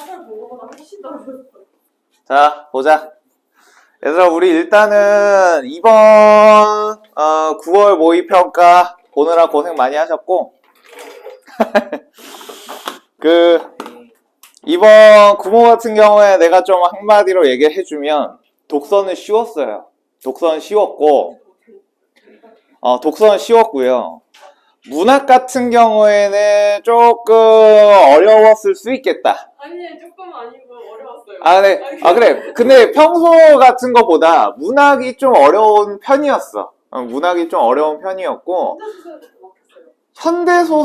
소설 본 거보다 훨씬 더 어려웠어요. 자, 보자. 얘들아, 우리 일단은 이번 9월 모의평가 보느라 고생 많이 하셨고 이번 구모 같은 경우에 내가 좀 한마디로 얘기를 해주면 독서는 쉬웠어요. 독서는 쉬웠고 독서는 쉬웠고요. 문학 같은 경우에는 조금 어려웠을 수 있겠다. 아니 조금 아니고 어려웠어요. 네. 그래. 근데 평소 같은 거보다 문학이 좀 어려운 편이었어. 문학이 좀 어려운 편이었고 현대소설도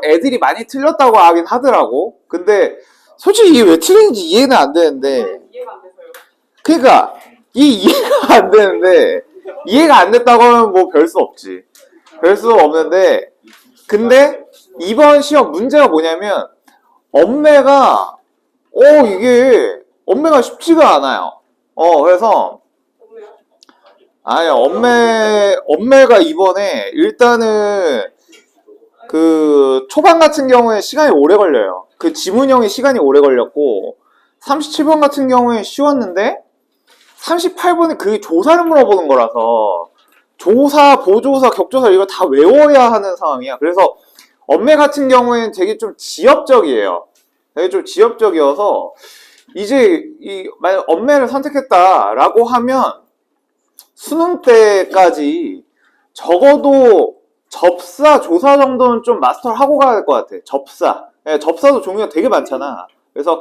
애들이 많이 틀렸다고 하긴 하더라고. 근데 솔직히 이게 왜 틀린지 이해는 안 되는데. 이해가 안 돼서요. 그러니까 이해가 안 되는데 이해가 안 됐다고 하면 뭐 별 수 없지. 별 수 없는데 근데 이번 시험 문제가 뭐냐면 엄매가 엄매가 쉽지가 않아요. 그래서 엄매가 이번에 일단은 그 초반 같은 경우에 시간이 오래 걸려요. 그 지문형이 시간이 오래 걸렸고 37번 같은 경우에 쉬웠는데 38번에 그 조사를 물어보는 거라서 조사, 보조사, 격조사 이거 다 외워야 하는 상황이야. 그래서 엄매 같은 경우에는 되게 좀 지엽적이에요. 되게 좀 지엽적이어서 이제 만약 엄매를 선택했다라고 하면 수능 때까지 적어도 접사, 조사 정도는 좀 마스터를 하고 가야 될 것 같아. 접사. 접사도 종류가 되게 많잖아. 그래서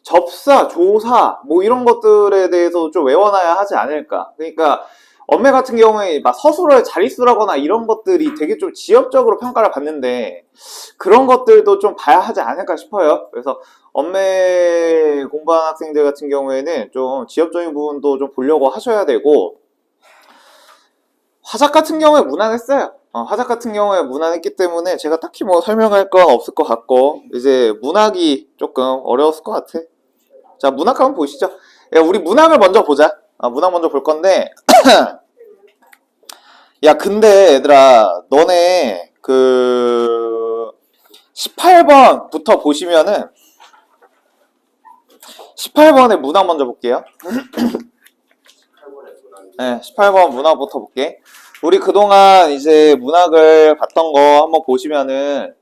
접사, 조사 뭐 이런 것들에 대해서 좀 외워놔야 하지 않을까. 그러니까 엄매 같은 경우에 막 서술어의 자릿수라거나 이런 것들이 되게 좀 지엽적으로 평가를 받는데 그런 것들도 좀 봐야 하지 않을까 싶어요. 그래서 엄매 공부하는 학생들 같은 경우에는 좀 지엽적인 부분도 좀 보려고 하셔야 되고 화작 같은 경우에 무난했어요. 화작 같은 경우에 무난했기 때문에 제가 딱히 뭐 설명할 건 없을 것 같고 이제 문학이 조금 어려웠을 것 같아. 자, 문학 한번 보시죠. 우리 문학을 먼저 보자. 문학 먼저 볼 건데 야, 근데 얘들아 너네 그 18번부터 보시면은 18번의 문학 먼저 볼게요. 네, 18번 문학부터 볼게. 우리 그동안 이제 문학을 봤던 거 한번 보시면은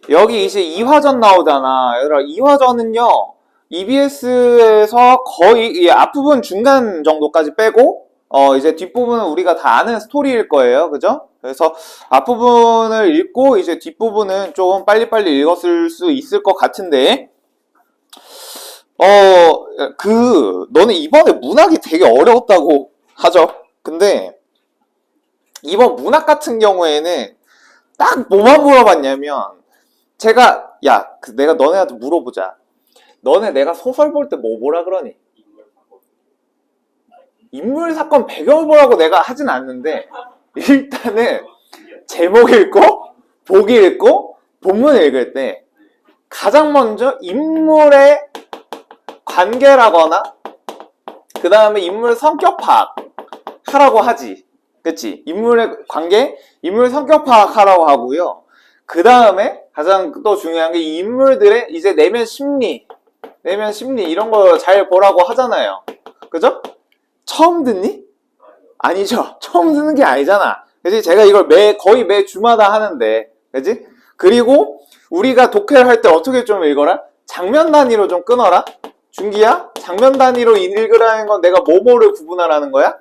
여기 이제 이화전 나오잖아. 얘들아, 이화전은요 EBS에서 거의 이 앞부분 중간 정도까지 빼고 이제 뒷부분은 우리가 다 아는 스토리일 거예요. 그죠? 그래서 앞부분을 읽고 이제 뒷부분은 좀 빨리빨리 읽었을 수 있을 것 같은데 너는 이번에 문학이 되게 어려웠다고 하죠. 근데 이번 문학 같은 경우에는 딱 뭐만 물어봤냐면 제가 내가 너네한테 물어보자. 너네 내가 소설 볼 때 뭐라 그러니? 인물 사건 배경을 보라고 내가 하진 않는데 일단은 제목 읽고 보기 읽고 본문 읽을 때 가장 먼저 인물의 관계라거나 그 다음에 인물 성격 파악 하라고 하지. 그치? 인물의 관계, 인물 성격 파악 하라고 하고요. 그 다음에 가장 또 중요한 게 인물들의 이제 내면 심리 이런 거 잘 보라고 하잖아요. 그죠? 처음 듣니? 아니죠. 처음 듣는 게 아니잖아. 그치? 제가 이걸 거의 매 주마다 하는데. 그치? 그리고 우리가 독해를 할 때 어떻게 좀 읽어라? 장면 단위로 좀 끊어라? 준기야? 장면 단위로 읽으라는 건 내가 뭐를 구분하라는 거야?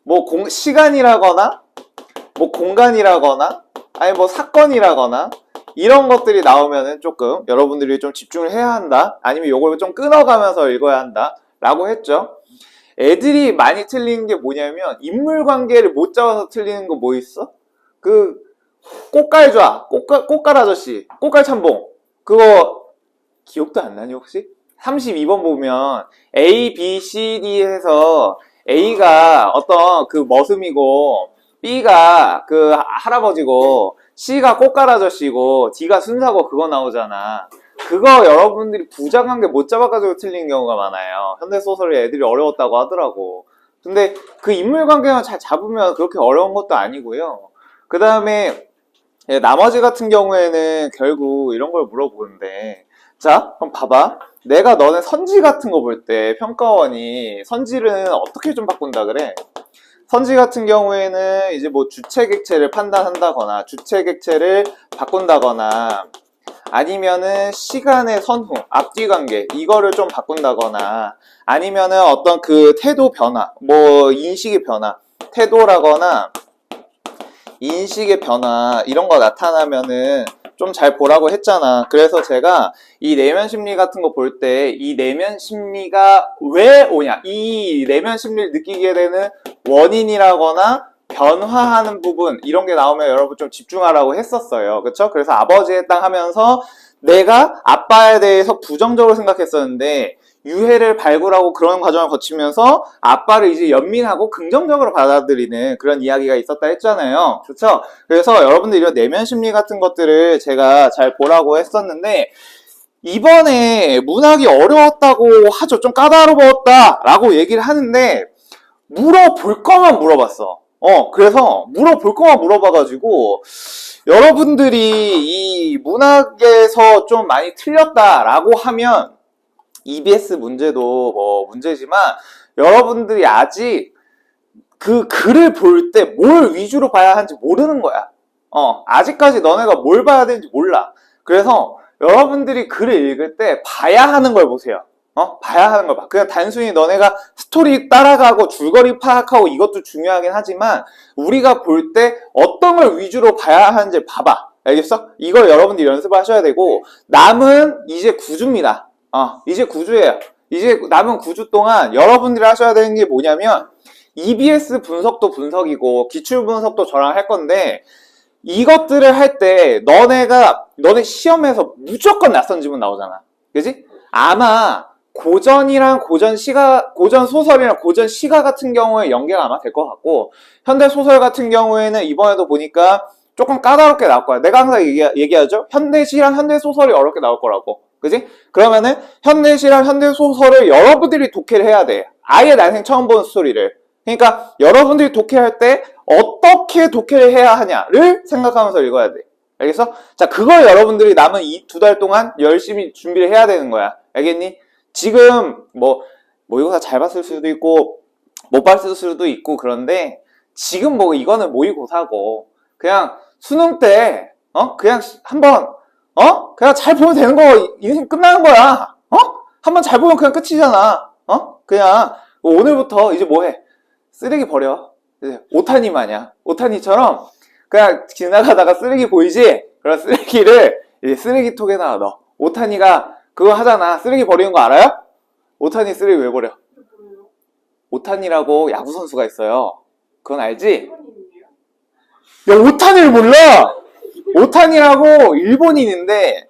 뭐 시간이라거나 뭐 공간이라거나 아니 뭐 사건이라거나 이런 것들이 나오면은 조금 여러분들이 좀 집중을 해야 한다. 아니면 요걸 좀 끊어가면서 읽어야 한다. 라고 했죠. 애들이 많이 틀리는 게 뭐냐면 인물 관계를 못 잡아서 틀리는 거 뭐 있어? 그 꽃갈좌, 꽃갈 아저씨, 꽃갈 참봉 그거 기억도 안 나니 혹시? 32번 보면 A, B, C, D 해서 A가 어떤 그 머슴이고 B가 그 할아버지고 C가 꽃갈 아저씨고 D가 순사고 그거 나오잖아. 그거 여러분들이 부자관계 못 잡아가지고 틀린 경우가 많아요. 현대소설이 애들이 어려웠다고 하더라고. 근데 그 인물관계만 잘 잡으면 그렇게 어려운 것도 아니고요. 그 다음에 예, 나머지 같은 경우에는 결국 이런 걸 물어보는데, 자, 그럼 봐봐. 내가 너네 선지 같은 거 볼 때 평가원이 선지를 어떻게 좀 바꾼다 그래? 선지 같은 경우에는 이제 뭐 주체객체를 판단한다거나 주체객체를 바꾼다거나 아니면은 시간의 선후, 앞뒤 관계 이거를 좀 바꾼다거나 아니면은 어떤 그 태도 변화, 뭐 인식의 변화, 태도라거나 인식의 변화 이런 거 나타나면은 좀 잘 보라고 했잖아. 그래서 제가 이 내면 심리 같은 거 볼 때 이 내면 심리가 왜 오냐, 이 내면 심리를 느끼게 되는 원인이라거나 변화하는 부분 이런 게 나오면 여러분 좀 집중하라고 했었어요. 그쵸? 그래서 아버지의 땅 하면서 내가 아빠에 대해서 부정적으로 생각했었는데 유해를 발굴하고 그런 과정을 거치면서 아빠를 이제 연민하고 긍정적으로 받아들이는 그런 이야기가 있었다 했잖아요. 그렇죠? 그래서 여러분들 이런 내면 심리 같은 것들을 제가 잘 보라고 했었는데 이번에 문학이 어려웠다고 하죠. 좀 까다로웠다라고 얘기를 하는데 물어볼 거만 물어봤어. 그래서 물어볼 거만 물어봐가지고 여러분들이 이 문학에서 좀 많이 틀렸다라고 하면 EBS 문제도 뭐 문제지만 여러분들이 아직 그 글을 볼 때 뭘 위주로 봐야 하는지 모르는 거야. 아직까지 너네가 뭘 봐야 되는지 몰라. 그래서 여러분들이 글을 읽을 때 봐야 하는 걸 보세요. 봐야 하는 걸 봐. 그냥 단순히 너네가 스토리 따라가고 줄거리 파악하고 이것도 중요하긴 하지만 우리가 볼 때 어떤 걸 위주로 봐야 하는지 봐봐. 알겠어? 이걸 여러분들이 연습을 하셔야 되고 남은 이제 9주입니다. 이제 9주예요. 이제 남은 9주 동안 여러분들이 하셔야 되는 게 뭐냐면 EBS 분석도 분석이고 기출 분석도 저랑 할 건데 이것들을 할 때 너네 시험에서 무조건 낯선 지문 나오잖아. 그지? 아마 고전이랑 고전 소설이랑 고전 시가 같은 경우에 연계가 아마 될 것 같고 현대 소설 같은 경우에는 이번에도 보니까 조금 까다롭게 나올 거야. 내가 항상 얘기하죠. 현대 시랑 현대 소설이 어렵게 나올 거라고. 그지? 그러면은 현대 시랑 현대 소설을 여러분들이 독해를 해야 돼. 아예 난생 처음 보는 스토리를. 그러니까 여러분들이 독해할 때 어떻게 독해를 해야 하냐를 생각하면서 읽어야 돼. 알겠어? 자, 그걸 여러분들이 남은 이 2달 동안 열심히 준비를 해야 되는 거야. 알겠니? 지금 모의고사 잘 봤을 수도 있고 못 봤을 수도 있고 그런데 지금 뭐 이거는 모의고사고 그냥 수능 때 그냥 한번 그냥 잘 보면 되는 거 인생 끝나는 거야. 한번 잘 보면 그냥 끝이잖아. 그냥 오늘부터 이제 뭐해? 쓰레기 버려. 오타니 마냥 오타니처럼 그냥 지나가다가 쓰레기 보이지? 그런 쓰레기를 이제 쓰레기통에다가 넣어. 오타니가 그거 하잖아. 쓰레기 버리는 거 알아요? 오타니 쓰레기 왜 버려? 오타니라고 야구 선수가 있어요. 그건 알지? 야, 오타니를 몰라? 오타니라고 일본인인데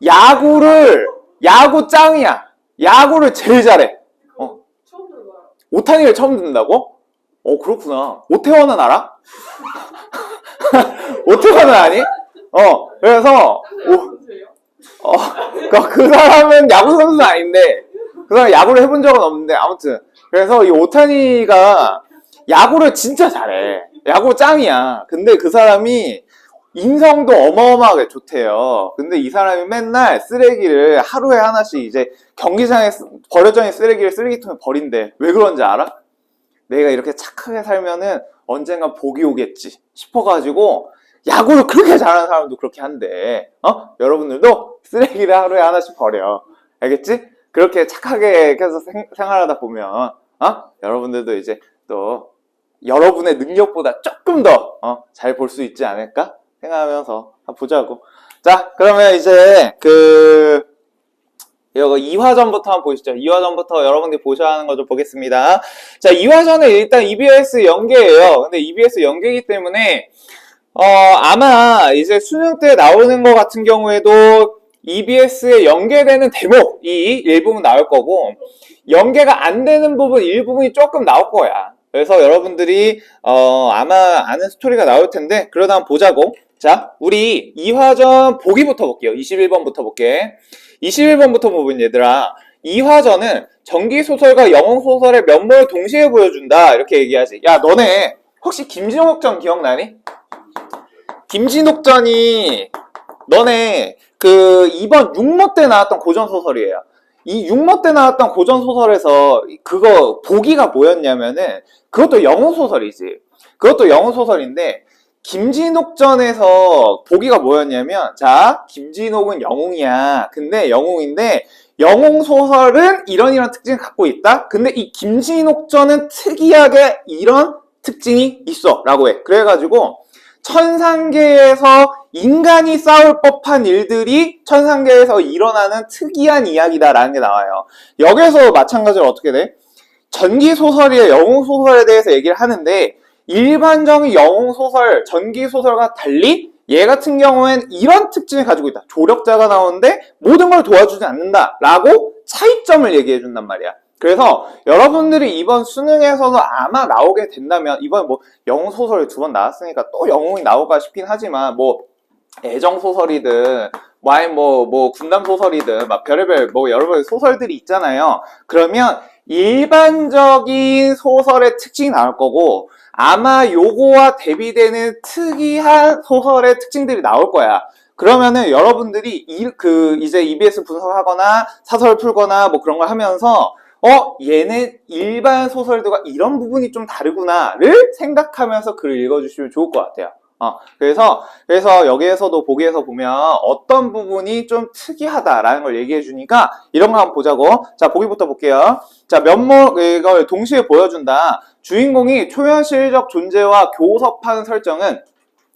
야구 짱이야. 야구를 제일 잘해. 처음 들어봐요. 오타니를 처음 듣는다고? 그렇구나. 오태원은 알아? 오태원은 아니? 그래서 그 사람은 야구 선수는 아닌데 그 사람 야구를 해본 적은 없는데 아무튼 그래서 이 오타니가 야구를 진짜 잘해. 야구 짱이야. 근데 그 사람이 인성도 어마어마하게 좋대요. 근데 이 사람이 맨날 쓰레기를 하루에 하나씩 이제 경기장에 버려져 있는 쓰레기를 쓰레기통에 버린대. 왜 그런지 알아? 내가 이렇게 착하게 살면은 언젠가 복이 오겠지 싶어가지고 야구를 그렇게 잘하는 사람도 그렇게 한대. 여러분들도 쓰레기를 하루에 하나씩 버려. 알겠지? 그렇게 착하게 계속 생활하다 보면 여러분들도 이제 또 여러분의 능력보다 조금 더 잘 볼 수 있지 않을까 생각하면서 한번 보자고. 자, 그러면 이제 이거 2화전부터 한번 보시죠. 2화전부터 여러분들이 보셔야 하는 거 좀 보겠습니다. 자, 2화전은 일단 EBS 연계예요. 근데 EBS 연계이기 때문에 아마 이제 수능 때 나오는 거 같은 경우에도 EBS에 연계되는 대목이 일부분 나올 거고 연계가 안 되는 부분 일부분이 조금 나올 거야. 그래서 여러분들이 아마 아는 스토리가 나올 텐데 그러다 한번 보자고. 자, 우리 2화전 보기부터 볼게요. 21번부터 볼게. 21번부터 보면 얘들아 2화전은 전기소설과 영웅소설의 면모를 동시에 보여준다 이렇게 얘기하지. 야, 너네 혹시 김진옥전 기억나니? 김진옥전이 너네 그 이번 6모 때 나왔던 고전소설이에요. 이 6모 때 나왔던 고전소설에서 그거 보기가 뭐였냐면은 그것도 영웅소설이지. 그것도 영웅소설인데 김진옥전에서 보기가 뭐였냐면 자, 김진옥은 영웅이야. 근데 영웅인데 영웅소설은 이런 특징을 갖고 있다. 근데 이 김진옥전은 특이하게 이런 특징이 있어 라고 해. 그래가지고 천상계에서 인간이 싸울 법한 일들이 천상계에서 일어나는 특이한 이야기다라는 게 나와요. 여기서 마찬가지로 어떻게 돼? 전기소설이나 영웅소설에 대해서 얘기를 하는데 일반적인 영웅소설, 전기소설과 달리 얘 같은 경우엔 이런 특징을 가지고 있다. 조력자가 나오는데 모든 걸 도와주지 않는다 라고 차이점을 얘기해 준단 말이야. 그래서 여러분들이 이번 수능에서도 아마 나오게 된다면 이번 뭐 영웅소설이 2번 나왔으니까 또 영웅이 나올까 싶긴 하지만 뭐 애정소설이든 뭐 군담소설이든 막 별의별 뭐 여러 가지 소설들이 있잖아요. 그러면 일반적인 소설의 특징이 나올 거고 아마 요거와 대비되는 특이한 소설의 특징들이 나올 거야. 그러면은 여러분들이 이제 EBS 분석하거나 사설 풀거나 뭐 그런 걸 하면서 얘는 일반 소설들과 이런 부분이 좀 다르구나를 생각하면서 글을 읽어주시면 좋을 것 같아요. 그래서 여기에서도 보기에서 보면 어떤 부분이 좀 특이하다라는 걸 얘기해 주니까 이런 거 한번 보자고. 자, 보기부터 볼게요. 자, 이걸 동시에 보여준다. 주인공이 초현실적 존재와 교섭하는 설정은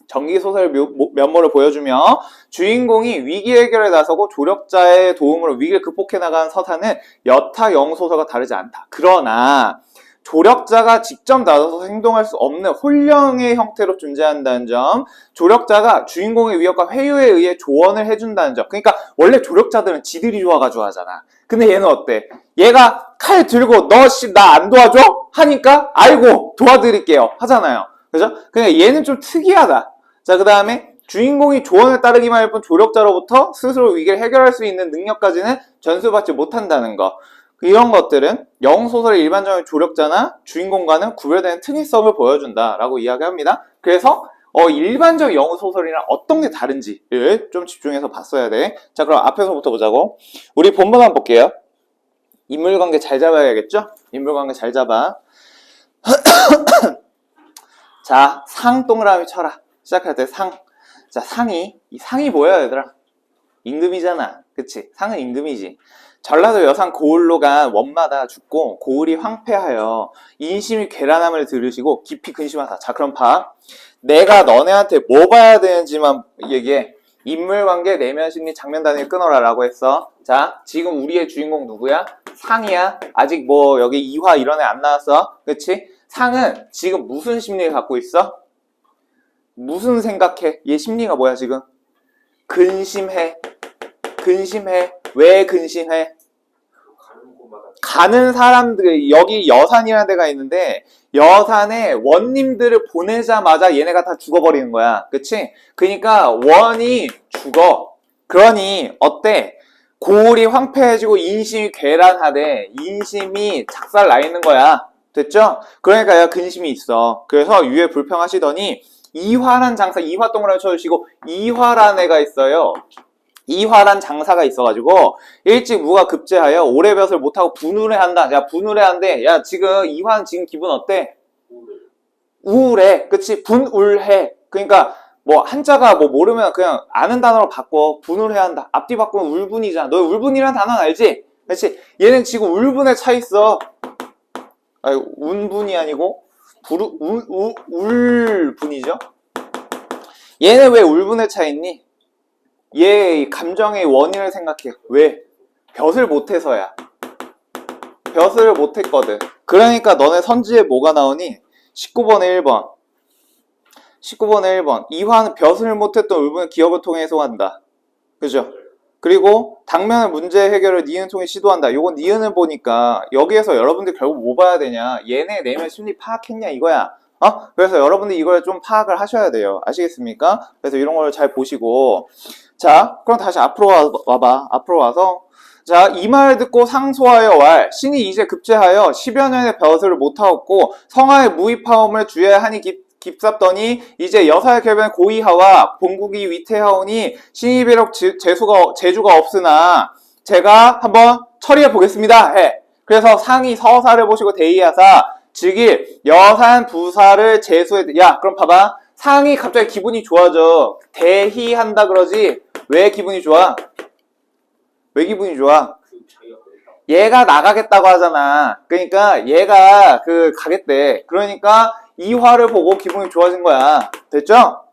전기소설 면모를 보여주며 주인공이 위기 해결에 나서고 조력자의 도움으로 위기를 극복해 나가는 서사는 여타 영소설과 다르지 않다. 그러나 조력자가 직접 나서서 행동할 수 없는 혼령의 형태로 존재한다는 점, 조력자가 주인공의 위협과 회유에 의해 조언을 해준다는 점. 그러니까 원래 조력자들은 지들이 좋아가지고 하잖아. 근데 얘는 어때? 얘가 칼 들고 너 나 안 도와줘? 하니까 아이고 도와드릴게요 하잖아요. 그죠? 그러니까 얘는 좀 특이하다. 자, 그 다음에 주인공이 조언을 따르기만 할 뿐 조력자로부터 스스로 위기를 해결할 수 있는 능력까지는 전수받지 못한다는 거. 이런 것들은 영소설의 일반적인 조력자나 주인공과는 구별되는 특이성을 보여준다라고 이야기합니다. 그래서 일반적 영소설이랑 어떤 게 다른지를 좀 집중해서 봤어야 돼. 자, 그럼 앞에서부터 보자고. 우리 본문 한번 볼게요. 인물관계 잘 잡아야겠죠? 인물관계 잘 잡아. 자, 상 동그라미 쳐라. 시작할 때 상. 자, 이 상이 뭐야, 얘들아? 임금이잖아. 그치? 상은 임금이지. 전라도 여산 고을로 간 원마다 죽고 고을이 황폐하여 인심이 괴란함을 들으시고 깊이 근심하다. 자, 그럼 봐. 내가 너네한테 뭐 봐야 되는지만 얘기해. 인물관계, 내면심리, 장면 단위를 끊어라 라고 했어. 자, 지금 우리의 주인공 누구야? 상이야. 아직 뭐 여기 이화 이런 애 안 나왔어. 그치? 상은 지금 무슨 심리를 갖고 있어? 무슨 생각해? 얘 심리가 뭐야 지금? 근심해. 왜 근심해? 가는 사람들, 여기 여산이라는 데가 있는데 여산에 원님들을 보내자마자 얘네가 다 죽어버리는 거야. 그치? 그러니까 원이 죽어. 그러니 어때? 고을이 황폐해지고 인심이 괴란하대. 인심이 작살 나 있는 거야. 됐죠? 그러니까 얘가 근심이 있어. 그래서 유해 불평하시더니 이화란 장사, 이화 동그라미 쳐주시고 이화란 애가 있어요. 이화란 장사가 있어가지고 일찍 무가 급제하여 오래볕을 못하고 분울해 한다. 야, 분울해 한대. 야, 지금 이화는 지금 기분 어때? 우울해. 그치? 분울해. 그러니까 뭐 한자가 뭐 모르면 그냥 아는 단어로 바꿔. 분울해 한다. 앞뒤 바꾸면 울분이잖아. 너 울분이란 단어 알지? 그치? 얘는 지금 울분에 차 있어. 아니, 운분이 아니고 울분이죠? 얘는 왜 울분에 차 있니? 얘 감정의 원인을 생각해. 왜? 벼슬 못해서야. 벼슬을 못했거든. 그러니까 너네 선지에 뭐가 나오니? 19번에 1번. 19번에 1번. 이화는 벼슬을 못했던 울분을 기업을 통해 해소한다. 그죠? 그리고 당면의 문제 해결을 니은 통해 시도한다. 요건 니은을 보니까 여기에서 여러분들 결국 뭐 봐야 되냐? 얘네 내면 심리 파악했냐 이거야. 그래서 여러분들 이걸 좀 파악을 하셔야 돼요. 아시겠습니까? 그래서 이런 걸 잘 보시고. 자, 그럼 다시 앞으로 와봐. 앞으로 와서. 자, 이 말 듣고 상소하여 왈. 신이 이제 급제하여 10여 년의 벼슬을 못하였고 성하의 무입하옴을 주의하니 깊잡더니 이제 여사의 결변 고이하와 본국이 위태하오니 신이 비록 재주가 없으나 제가 한번 처리해 보겠습니다. 해. 그래서 상이 서사를 보시고 대의하사 즉일 여산 부사를 제수해. 야, 그럼 봐봐. 상이 갑자기 기분이 좋아져. 대희한다 그러지. 왜 기분이 좋아? 왜 기분이 좋아? 얘가 나가겠다고 하잖아. 그러니까 얘가 가겠대. 그러니까 이화를 보고 기분이 좋아진 거야. 됐죠?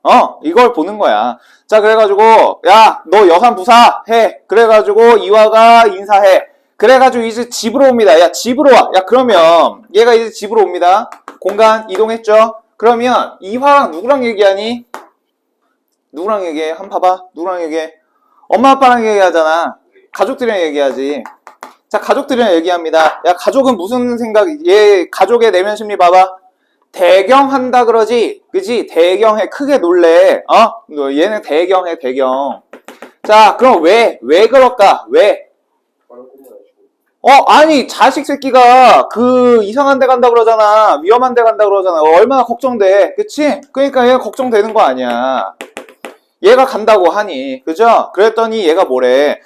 이걸 보는 거야. 자, 그래가지고 야, 너 여산 부사 해. 그래가지고 이화가 인사해. 그래가지고 이제 집으로 옵니다. 야, 집으로 와. 야, 그러면 얘가 이제 집으로 옵니다. 공간 이동했죠? 그러면 이화랑 누구랑 얘기하니? 누구랑 얘기해? 한번 봐봐. 누구랑 얘기해? 엄마 아빠랑 얘기하잖아. 가족들이랑 얘기하지. 자, 가족들이랑 얘기합니다. 야, 가족은 무슨 생각? 얘 가족의 내면 심리 봐봐. 대경한다 그러지? 그지? 대경해. 크게 놀래. 얘는 대경해, 대경. 자, 그럼 왜 그럴까? 왜? 아니, 자식 새끼가 이상한 데 간다 그러잖아. 위험한 데 간다 그러잖아. 얼마나 걱정돼. 그치? 그러니까 얘가 걱정되는 거 아니야. 얘가 간다고 하니. 그죠? 그랬더니 얘가 뭐래.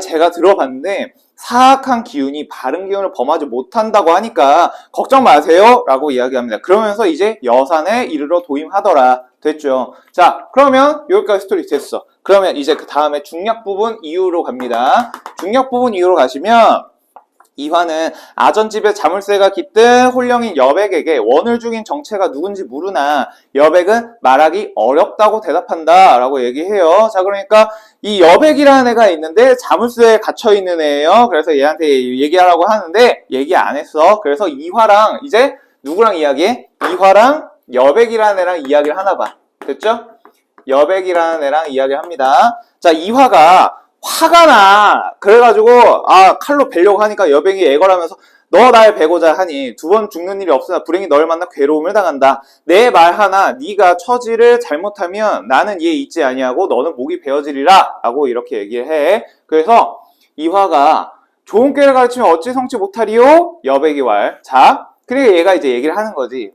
제가 들어봤는데, 사악한 기운이 바른 기운을 범하지 못한다고 하니까, 걱정 마세요. 라고 이야기합니다. 그러면서 이제 여산에 이르러 도임하더라. 됐죠? 자, 그러면 여기까지 스토리 됐어. 그러면 이제 그 다음에 중략 부분 이후로 갑니다. 중략 부분 이후로 가시면, 이화는 아전집에 자물쇠가 깃든 홀령인 여백에게 원을 중인 정체가 누군지 물으나 여백은 말하기 어렵다고 대답한다 라고 얘기해요. 자, 그러니까 이 여백이라는 애가 있는데 자물쇠에 갇혀있는 애예요. 그래서 얘한테 얘기하라고 하는데 얘기 안 했어. 그래서 이화랑 이제 누구랑 이야기해? 이화랑 여백이라는 애랑 이야기를 하나 봐. 됐죠? 여백이라는 애랑 이야기를 합니다. 자, 이화가 화가 나. 그래가지고 칼로 베려고 하니까 여백이 애걸하면서 너 날 베고자 하니 두 번 죽는 일이 없으나 불행히 널 만나 괴로움을 당한다. 내 말 하나 네가 처지를 잘못하면 나는 얘 잊지 아니하고 너는 목이 베어지리라 라고 이렇게 얘기를 해. 그래서 이화가 좋은 꾀를 가르치면 어찌 성치 못하리요? 여백이 왈. 자, 그리고 얘가 이제 얘기를 하는 거지.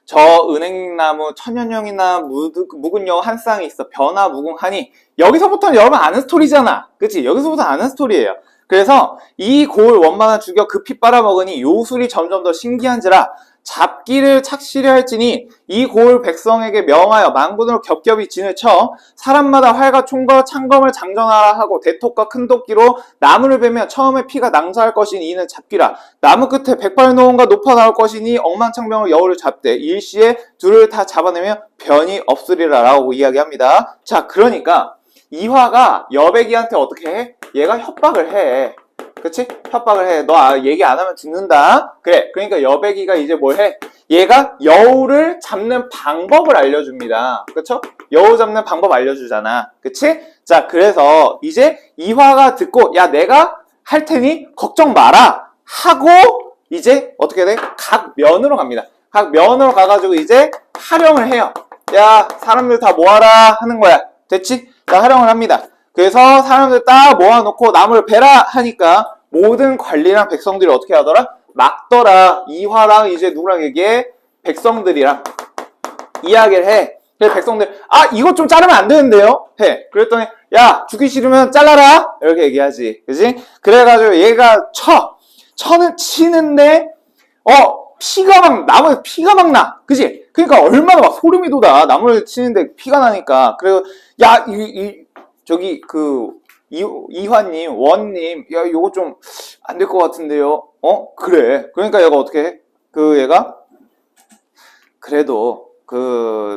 저 은행나무 천연령이나 묵은 여우 한 쌍이 있어 변화 무궁하니. 여기서부터는 여러분 아는 스토리잖아. 그치? 여기서부터 아는 스토리예요. 그래서 이 고을 원만한 죽여 급히 빨아먹으니 요술이 점점 더 신기한지라 잡기를 착실히 할지니 이 고을 백성에게 명하여 만군으로 겹겹이 진을 쳐 사람마다 활과 총과 창검을 장전하라 하고 대톡과 큰 도끼로 나무를 베면 처음에 피가 낭자할 것이니 이는 잡기라. 나무 끝에 백발노원과 높아 나올 것이니 억만창병으로 여우를 잡되 일시에 둘을 다 잡아내면 변이 없으리라 라고 이야기합니다. 자, 그러니까 이화가 여백이한테 어떻게 해? 얘가 협박을 해. 그치? 협박을 해. 너 얘기 안 하면 죽는다. 그래. 그러니까 여백이가 이제 뭘 해? 얘가 여우를 잡는 방법을 알려줍니다. 그쵸? 여우 잡는 방법 알려주잖아. 그치? 자, 그래서 이제 이화가 듣고 야, 내가 할 테니 걱정 마라 하고 이제 어떻게 돼? 각 면으로 갑니다. 각 면으로 가가지고 이제 활용을 해요. 야, 사람들 다 모아라 하는 거야. 됐지? 자, 활용을 합니다. 그래서 사람들 딱 모아놓고 나무를 베라 하니까 모든 관리랑 백성들이 어떻게 하더라? 막더라. 이화랑 이제 누구랑 얘기해? 백성들이랑 이야기를 해. 그래서 백성들 이것 좀 자르면 안 되는데요? 해. 그랬더니 야, 죽기 싫으면 잘라라 이렇게 얘기하지. 그지? 그래가지고 얘가 쳐는 치는데 피가 막 나무에서 피가 막 나. 그지? 그러니까 얼마나 막 소름이 돋아. 나무를 치는데 피가 나니까. 그래서 야, 저기 이화님, 원님, 야, 요거 좀 안 될 것 같은데요. 그래. 그러니까 얘가 어떻게 해? 얘가 그래도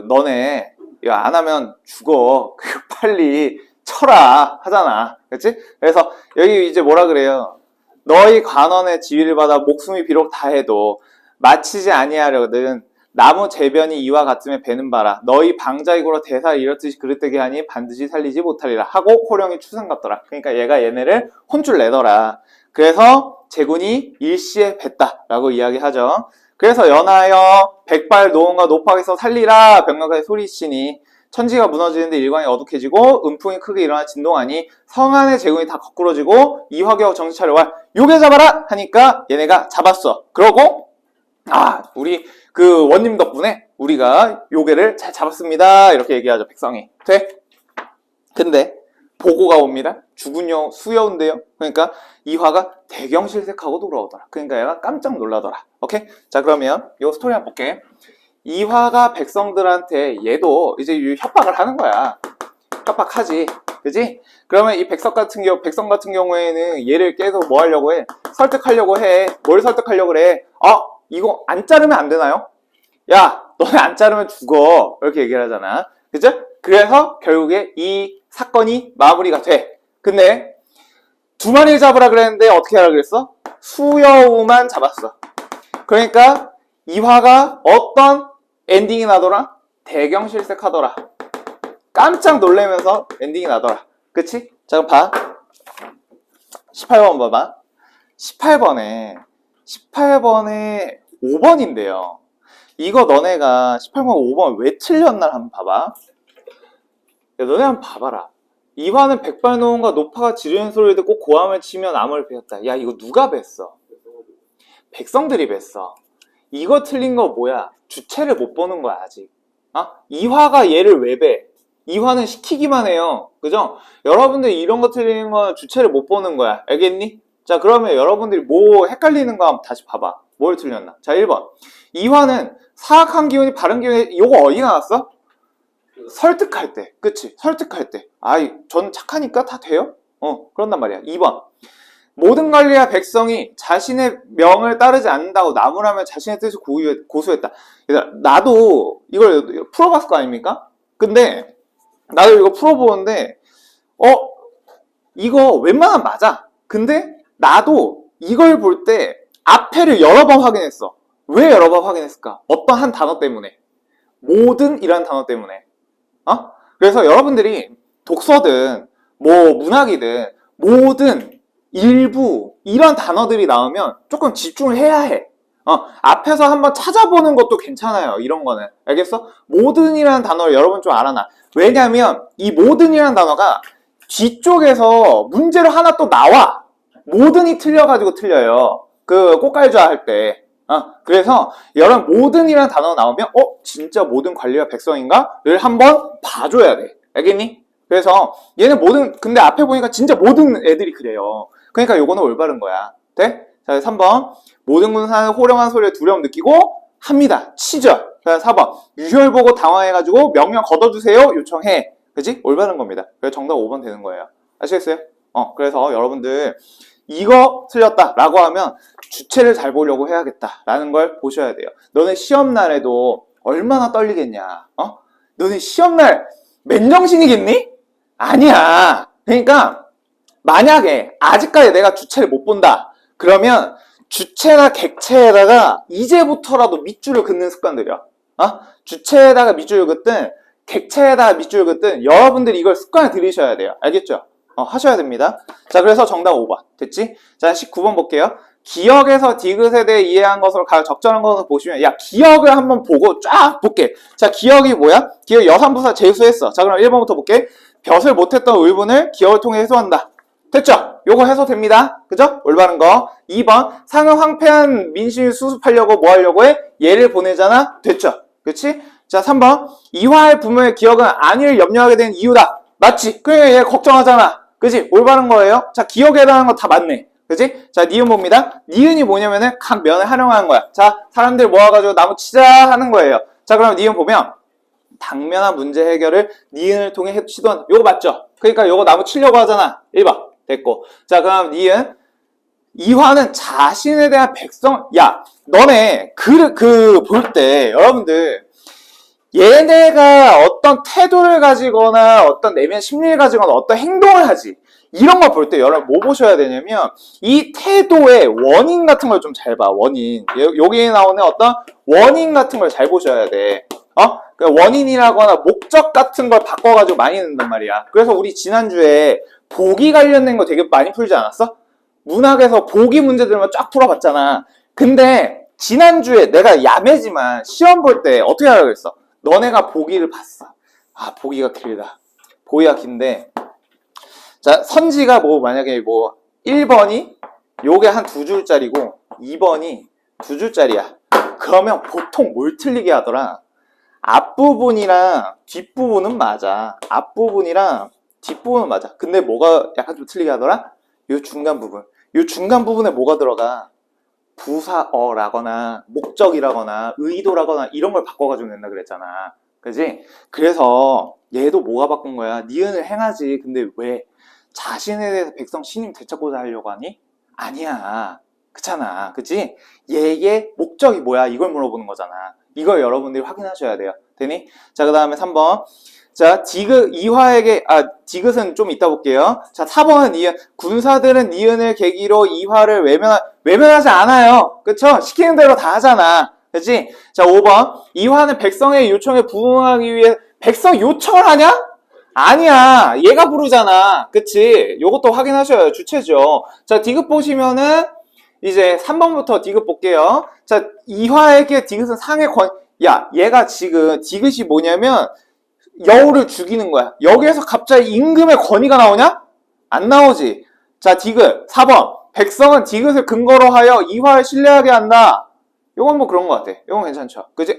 너네 야, 안 하면 죽어. 빨리 쳐라 하잖아. 그렇지? 그래서 여기 이제 뭐라 그래요? 너희 관원의 지위를 받아 목숨이 비록 다해도 마치지 아니하려거든. 나무 재변이 이와 같으면 배는 바라. 너희 방자이고로 대사를 이렇듯이 그릇되게 하니 반드시 살리지 못하리라 하고 호령이 추상 같더라. 그러니까 얘가 얘네를 혼쭐 내더라. 그래서 제군이 일시에 뱉다라고 이야기하죠. 그래서 연하여 백발 노원과 노파에서 살리라 병력에 소리치니 천지가 무너지는데 일광이 어둑해지고 음풍이 크게 일어나 진동하니 성 안의 제군이 다 거꾸러지고 이화격 정신 차려와 요괴 잡아라 하니까 얘네가 잡았어. 그러고 우리 그 원님 덕분에 우리가 요괴를 잘 잡았습니다. 이렇게 얘기하죠. 백성이. 돼? 근데 보고가 옵니다. 죽은 여우 수여운데요. 그러니까 이화가 대경실색하고 돌아오더라. 그러니까 얘가 깜짝 놀라더라. 오케이? 자, 그러면 요 스토리 한번 볼게. 이화가 백성들한테 얘도 이제 협박을 하는 거야. 협박하지. 그지? 그러면 이 백성 같은 경우에는 얘를 계속 뭐 하려고 해? 설득하려고 해. 뭘 설득하려고 그래? 이거 안 자르면 안 되나요? 야, 너네 안 자르면 죽어. 이렇게 얘기를 하잖아. 그죠? 그래서 결국에 이 사건이 마무리가 돼. 근데 두 마리 잡으라 그랬는데 어떻게 하라 그랬어? 수여우만 잡았어. 그러니까 이화가 어떤 엔딩이 나더라? 대경실색하더라. 깜짝 놀라면서 엔딩이 나더라. 그치? 자, 그럼 봐. 18번 봐봐. 18번에 5번인데요. 이거 너네가 18번 5번 왜 틀렸나 한번 봐봐. 야, 너네 한번 봐봐라. 이화는 백발노음과 노파가 지르는 소리를 듣고 고함을 치며 나무를 베었다. 야, 이거 누가 뱄어? 백성들이 뱄어. 이거 틀린 거 뭐야? 주체를 못 보는 거야, 아직. 이화가 얘를 왜 배? 이화는 시키기만 해요. 그죠? 여러분들 이런 거 틀리는 건 주체를 못 보는 거야. 알겠니? 자, 그러면 여러분들이 뭐 헷갈리는 거 한번 다시 봐봐. 뭘 틀렸나? 자, 1번. 이화는 사악한 기운이 바른 기운이, 요거 어디 나왔어? 설득할 때. 그치? 설득할 때. 전 착하니까 다 돼요? 그런단 말이야. 2번. 모든 관리와 백성이 자신의 명을 따르지 않는다고 나무라며 자신의 뜻을 고수했다. 얘들아, 나도 이걸 풀어봤을 거 아닙니까? 근데 나도 이거 풀어보는데 이거 웬만하면 맞아. 근데 나도 이걸 볼 때 앞에를 여러 번 확인했어. 왜 여러 번 확인했을까? 어떤 한 단어 때문에. 모든 이라는 단어 때문에. 그래서 여러분들이 독서든 뭐 문학이든 모든, 일부 이런 단어들이 나오면 조금 집중을 해야 해. 앞에서 한번 찾아보는 것도 괜찮아요. 이런 거는. 알겠어? 모든이라는 단어를 여러분 좀 알아놔. 왜냐면 이 모든이라는 단어가 뒤쪽에서 문제로 하나 또 나와. 모든이 틀려가지고 틀려요. 그 꽃갈좌 할 때. 그래서 여러분 모든이라는 단어가 나오면 진짜 모든 관리와 백성인가?를 한번 봐줘야 돼. 알겠니? 그래서 얘는 근데 앞에 보니까 진짜 모든 애들이 그래요. 그러니까 요거는 올바른 거야. 돼? 자, 3번. 모든 군사는 호령한 소리에 두려움 느끼고 합니다. 치죠. 자, 4번. 유혈 보고 당황해가지고 명령 걷어주세요. 요청해. 그지? 올바른 겁니다. 그래서 정답 5번 되는 거예요. 아시겠어요? 그래서 여러분들 이거 틀렸다라고 하면 주체를 잘 보려고 해야겠다라는 걸 보셔야 돼요. 너네 시험날에도 얼마나 떨리겠냐? 너네 시험날 맨정신이겠니? 아니야. 그러니까 만약에 아직까지 내가 주체를 못 본다. 그러면 주체나 객체에다가 이제부터라도 밑줄을 긋는 습관들이야. 주체에다가 밑줄을 긋든 객체에다가 밑줄을 긋든 여러분들이 이걸 습관을 들이셔야 돼요. 알겠죠? 하셔야 됩니다. 자, 그래서 정답 5번. 됐지? 자, 19번 볼게요. 기억에서 디귿에 대해 이해한 것으로 가장 적절한 것을 보시면, 기억을 한번 보고 쫙 볼게. 자, 기억이 뭐야? 기억 여산부사 재수했어. 자, 그럼 1번부터 볼게. 벼슬 못했던 의문을 기억을 통해 해소한다. 됐죠? 요거 해소됩니다. 그죠? 올바른 거. 2번. 상은 황폐한 민심을 수습하려고 뭐 하려고 해? 얘를 보내잖아. 됐죠? 그치? 자, 3번. 이화의 부모의 기억은 안위를 염려하게 된 이유다. 맞지? 그러니까 얘 걱정하잖아. 그치? 올바른 거예요. 자, 기억에 대한 거 다 맞네. 그치? 자, 니은 봅니다. 니은이 뭐냐면은 각 면을 활용하는 거야. 자, 사람들 모아가지고 나무 치자 하는 거예요. 자, 그럼 니은 보면 당면한 문제 해결을 니은을 통해 시도한다. 요거 맞죠? 그러니까 요거 나무 치려고 하잖아. 1번. 됐고. 자, 그럼 니은. 이화는 자신에 대한 너네 볼 때 여러분들 얘네가 어떤 태도를 가지거나 어떤 내면 심리를 가지거나 어떤 행동을 하지. 이런 걸 볼 때 여러분 뭐 보셔야 되냐면 이 태도의 원인 같은 걸 좀 잘 봐. 원인. 여기에 나오는 어떤 원인 같은 걸 잘 보셔야 돼. 원인이라거나 목적 같은 걸 바꿔가지고 많이 넣는단 말이야. 그래서 우리 지난주에 보기 관련된 거 되게 많이 풀지 않았어? 문학에서 보기 문제들만 쫙 풀어봤잖아. 근데 지난주에 내가 야매지만 시험 볼 때 어떻게 하라고 했어? 너네가 보기를 봤어. 보기가 길다. 보기가 긴데 자, 선지가 만약에 1번이 요게 한 2줄짜리고 2번이 2줄짜리야. 그러면 보통 뭘 틀리게 하더라? 앞부분이랑 뒷부분은 맞아. 앞부분이랑 뒷부분은 맞아. 근데 뭐가 약간 좀 틀리게 하더라? 요 중간 부분. 요 중간 부분에 뭐가 들어가? 부사어라거나 목적이라거나 의도라거나 이런 걸 바꿔가지고 낸다 그랬잖아. 그지? 그래서 얘도 뭐가 바꾼 거야? 니은을 행하지. 근데 왜 자신에 대해서 백성 신임 되찾고자 하려고 하니? 아니야. 그렇잖아. 그치? 얘의 목적이 뭐야? 이걸 물어보는 거잖아. 이걸 여러분들이 확인하셔야 돼요. 되니? 자, 그 다음에 3번. 자, 디귿은 좀 이따 볼게요. 자, 4번은 니은. 군사들은 니은을 계기로 이화를 외면하지 않아요. 그쵸? 시키는 대로 다 하잖아. 그치? 자, 5번. 이화는 백성의 요청에 부응하기 위해 백성 요청을 하냐? 아니야. 얘가 부르잖아. 그치? 요것도 확인하셔야 주체죠. 자, 디귿 보시면은 이제 3번부터 디귿 볼게요. 자, 이화에게 디귿은 상의 야, 얘가 지금 디귿이 뭐냐면 여우를 죽이는 거야. 여기에서 갑자기 임금의 권위가 나오냐? 안 나오지. 자, 디귿 4번. 백성은 디귿을 근거로 하여 이화를 신뢰하게 한다. 요건 뭐 그런 것 같아. 요건 괜찮죠. 그치?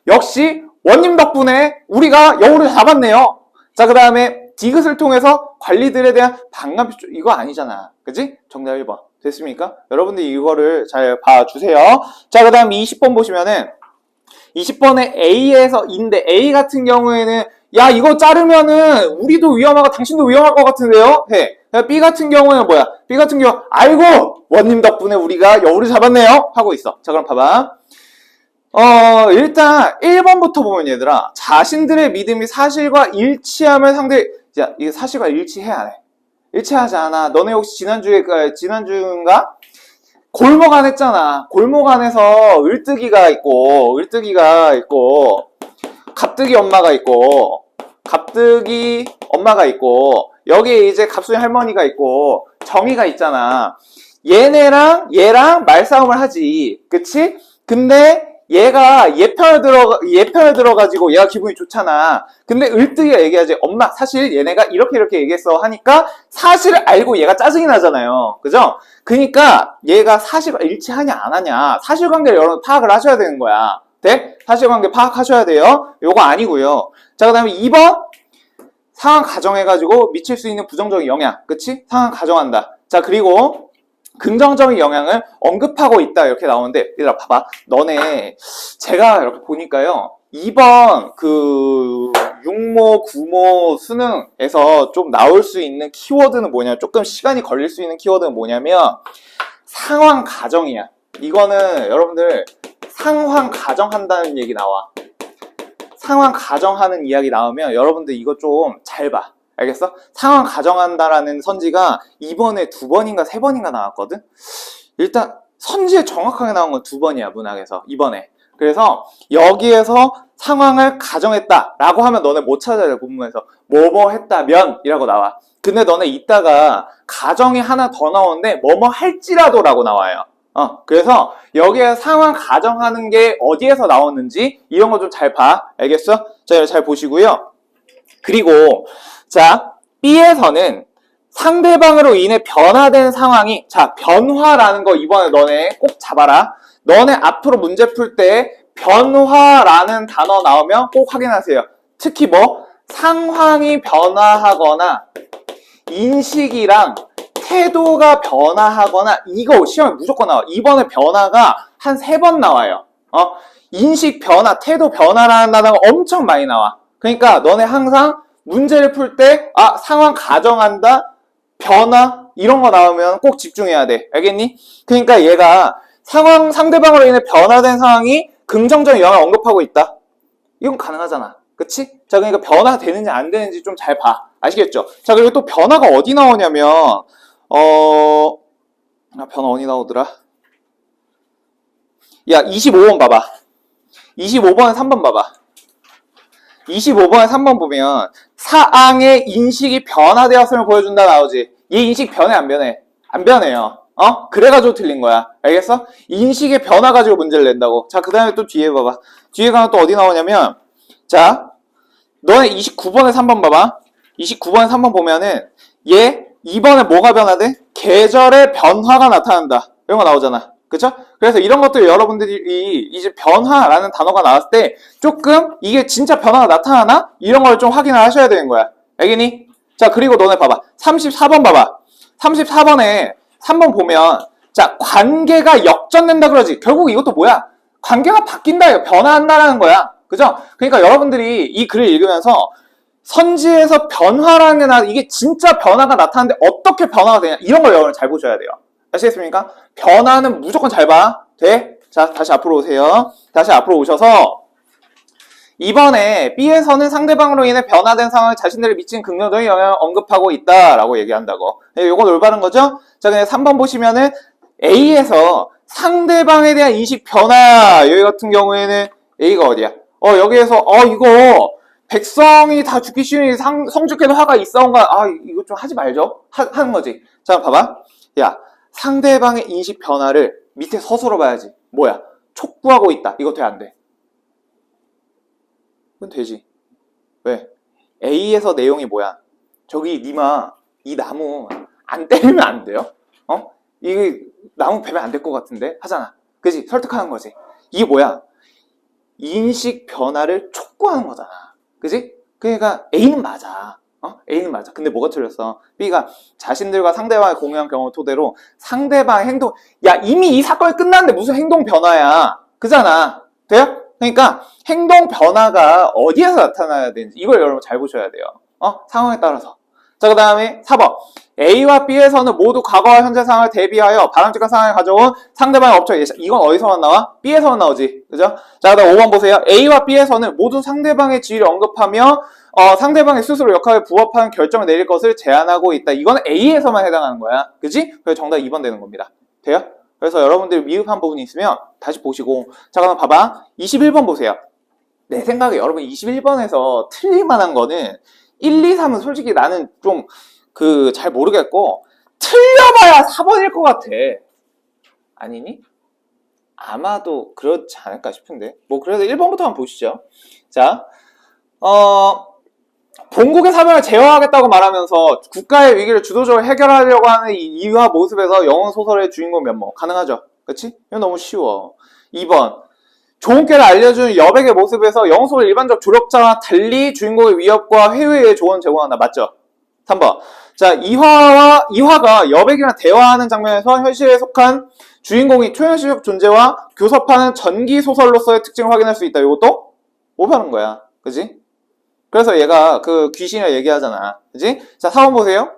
역시 원님 덕분에 우리가 여우를 잡았네요. 자, 그 다음에 디귿을 통해서 관리들에 대한 반감 표출. 이거 아니잖아. 그치? 정답 1번. 됐습니까? 여러분들 이거를 잘 봐주세요. 자, 그 다음 20번 보시면은 20번에 A에서 인데 A 같은 경우에는 야, 이거 자르면은 우리도 위험하고 당신도 위험할 것 같은데요? 해. B 같은 경우에는 뭐야? B 같은 경우 아이고 원님 덕분에 우리가 여우를 잡았네요 하고 있어. 자, 그럼 봐봐. 일단 1번부터 보면 얘들아, 자신들의 믿음이 사실과 일치하면 야, 이게 사실과 일치해 안 해? 일치하지 않아. 너네 혹시 지난주인가? 골목 안 했잖아. 골목 안에서 을뜨기가 있고, 갑뜨기 엄마가 있고, 여기에 이제 갑순이 할머니가 있고, 정이가 있잖아. 얘랑 말싸움을 하지. 그치? 근데 얘가 얘 편을 들어가지고 얘가 기분이 좋잖아. 근데 을뜨기가 얘기하지. 엄마, 사실 얘네가 이렇게 얘기했어. 하니까 사실을 알고 얘가 짜증이 나잖아요. 그죠? 그러니까 얘가 사실과 일치하냐 안 하냐. 사실관계를 여러분 파악을 하셔야 되는 거야. 네? 사실관계 파악하셔야 돼요. 요거 아니고요. 자, 그 다음에 2번. 상황 가정해가지고 미칠 수 있는 부정적인 영향. 그치? 상황 가정한다. 자, 그리고 긍정적인 영향을 언급하고 있다 이렇게 나오는데 얘들아 봐봐. 너네 제가 이렇게 보니까요 2번 그 육모 구모 수능에서 좀 나올 수 있는 키워드는 뭐냐, 조금 시간이 걸릴 수 있는 키워드는 뭐냐면 상황 가정이야. 이거는 여러분들 상황 가정한다는 얘기 나와. 상황 가정하는 이야기 나오면 여러분들 이거 좀 잘 봐. 알겠어? 상황 가정한다라는 선지가 이번에 2번인가 3번인가 나왔거든? 일단 선지에 정확하게 나온 건 2번이야, 문학에서. 이번에. 그래서 여기에서 상황을 가정했다 라고 하면 너네 못 찾아야 돼, 본문에서. 뭐뭐 했다면 이라고 나와. 근데 너네 이따가 가정이 하나 더 나오는데 뭐뭐 할지라도 라고 나와요. 그래서 여기에 상황 가정하는 게 어디에서 나왔는지 이런 거 좀 잘 봐. 알겠어? 자, 잘 보시고요. 그리고 자, B에서는 상대방으로 인해 변화된 상황이, 자, 변화라는 거 이번에 너네 꼭 잡아라. 너네 앞으로 문제 풀 때 변화라는 단어 나오면 꼭 확인하세요. 특히 뭐 상황이 변화하거나 인식이랑 태도가 변화하거나 이거 시험에 무조건 나와. 이번에 변화가 한 3번 나와요. 인식 변화, 태도 변화라는 단어가 엄청 많이 나와. 그러니까 너네 항상 문제를 풀 때 상황 가정한다, 변화 이런 거 나오면 꼭 집중해야 돼. 알겠니? 그러니까 얘가 상대방으로 인해 변화된 상황이 긍정적인 영향을 언급하고 있다. 이건 가능하잖아. 그치? 자, 그러니까 변화가 되는지 안 되는지 좀 잘 봐. 아시겠죠? 자, 그리고 또 변화가 어디 나오냐면 변화 어디 나오더라? 야, 25번 봐봐. 25번에 3번 봐봐. 25번에 3번 보면 사항의 인식이 변화되었음을 보여준다 나오지. 얘 인식 변해 안 변해? 안 변해요. 그래가지고 틀린 거야. 알겠어? 인식의 변화 가지고 문제를 낸다고. 자, 그 다음에 또 뒤에 봐봐. 뒤에 가면 또 어디 나오냐면, 자, 너네 29번에 3번 봐봐. 29번에 3번 보면은 얘 2번에 뭐가 변화돼? 계절의 변화가 나타난다. 이런 거 나오잖아. 그쵸? 그래서 이런 것들 여러분들이 이제 변화라는 단어가 나왔을 때 조금 이게 진짜 변화가 나타나나? 이런 걸 좀 확인을 하셔야 되는 거야. 알겠니? 자, 그리고 너네 봐봐. 34번 봐봐. 34번에 3번 보면 자, 관계가 역전된다 그러지. 결국 이것도 뭐야? 관계가 바뀐다, 변화한다라는 거야. 그죠? 그러니까 여러분들이 이 글을 읽으면서 선지에서 변화라는 게 이게 진짜 변화가 나타나는데 어떻게 변화가 되냐 이런 걸 여러분 잘 보셔야 돼요. 아시겠습니까? 변화는 무조건 잘 봐. 돼? 자, 다시 앞으로 오세요. 다시 앞으로 오셔서 이번에 B에서는 상대방으로 인해 변화된 상황에 자신들을 미친 긍정적인 영향을 언급하고 있다라고 얘기한다고. 이건 올바른 거죠? 자, 그냥 3번 보시면은 A에서 상대방에 대한 인식 변화. 여기 같은 경우에는 A가 어디야? 여기에서 이거 백성이 다 죽기 쉬우니 성죽해도 화가 있어온가? 이거 좀 하지 말죠. 하는 거지. 자, 봐봐. 야, 상대방의 인식 변화를 밑에 서술어 봐야지. 뭐야? 촉구하고 있다. 이거 돼, 안 돼? 그건 되지. 왜? A에서 내용이 뭐야? 저기 니마 이 나무 안 때리면 안 돼요? 이게 나무 베면 안 될 것 같은데? 하잖아. 그지? 설득하는 거지. 이게 뭐야? 인식 변화를 촉구하는 거잖아. 그지? 그러니까 A는 맞아. A는 맞아. 근데 뭐가 틀렸어? B가 자신들과 상대방의 공유한 경험을 토대로 상대방의 행동, 야, 이미 이 사건이 끝났는데 무슨 행동 변화야. 그잖아. 돼요? 그러니까 행동 변화가 어디에서 나타나야 되는지 이걸 여러분 잘 보셔야 돼요. 상황에 따라서. 자, 그 다음에 4번. A와 B에서는 모두 과거와 현재 상황을 대비하여 바람직한 상황을 가져온 상대방의 업적 예시. 이건 어디서만 나와? B에서만 나오지. 그죠? 자, 그 다음 5번 보세요. A와 B에서는 모두 상대방의 지위를 언급하며 상대방의 스스로 역할에 부합하는 결정을 내릴 것을 제안하고 있다. 이건 A에서만 해당하는 거야. 그지? 그래서 정답 2번 되는 겁니다. 돼요? 그래서 여러분들 미흡한 부분이 있으면 다시 보시고. 자, 그럼 봐봐. 21번 보세요. 내 생각에 여러분 21번에서 틀릴 만한 거는 1, 2, 3은 솔직히 나는 좀 잘 모르겠고 틀려봐야 4번일 것 같아. 아니니? 아마도 그렇지 않을까 싶은데. 뭐 그래도 1번부터 한번 보시죠. 자, 본국의 사명을 제어하겠다고 말하면서 국가의 위기를 주도적으로 해결하려고 하는 이 이유와 모습에서 영혼 소설의 주인공 면모 가능하죠? 그치? 이건 너무 쉬워. 2번. 좋은 꾀를 알려주는 여백의 모습에서 영혼 소설 일반적 조력자와 달리 주인공의 위협과 회유에 의해 조언을 제공한다. 맞죠? 3번. 자, 이화가 여백이랑 대화하는 장면에서 현실에 속한 주인공이 초현실적 존재와 교섭하는 전기 소설로서의 특징을 확인할 수 있다. 이것도 올바른 거야. 그지? 그래서 얘가 그 귀신이라 얘기하잖아. 그지? 자, 4번 보세요.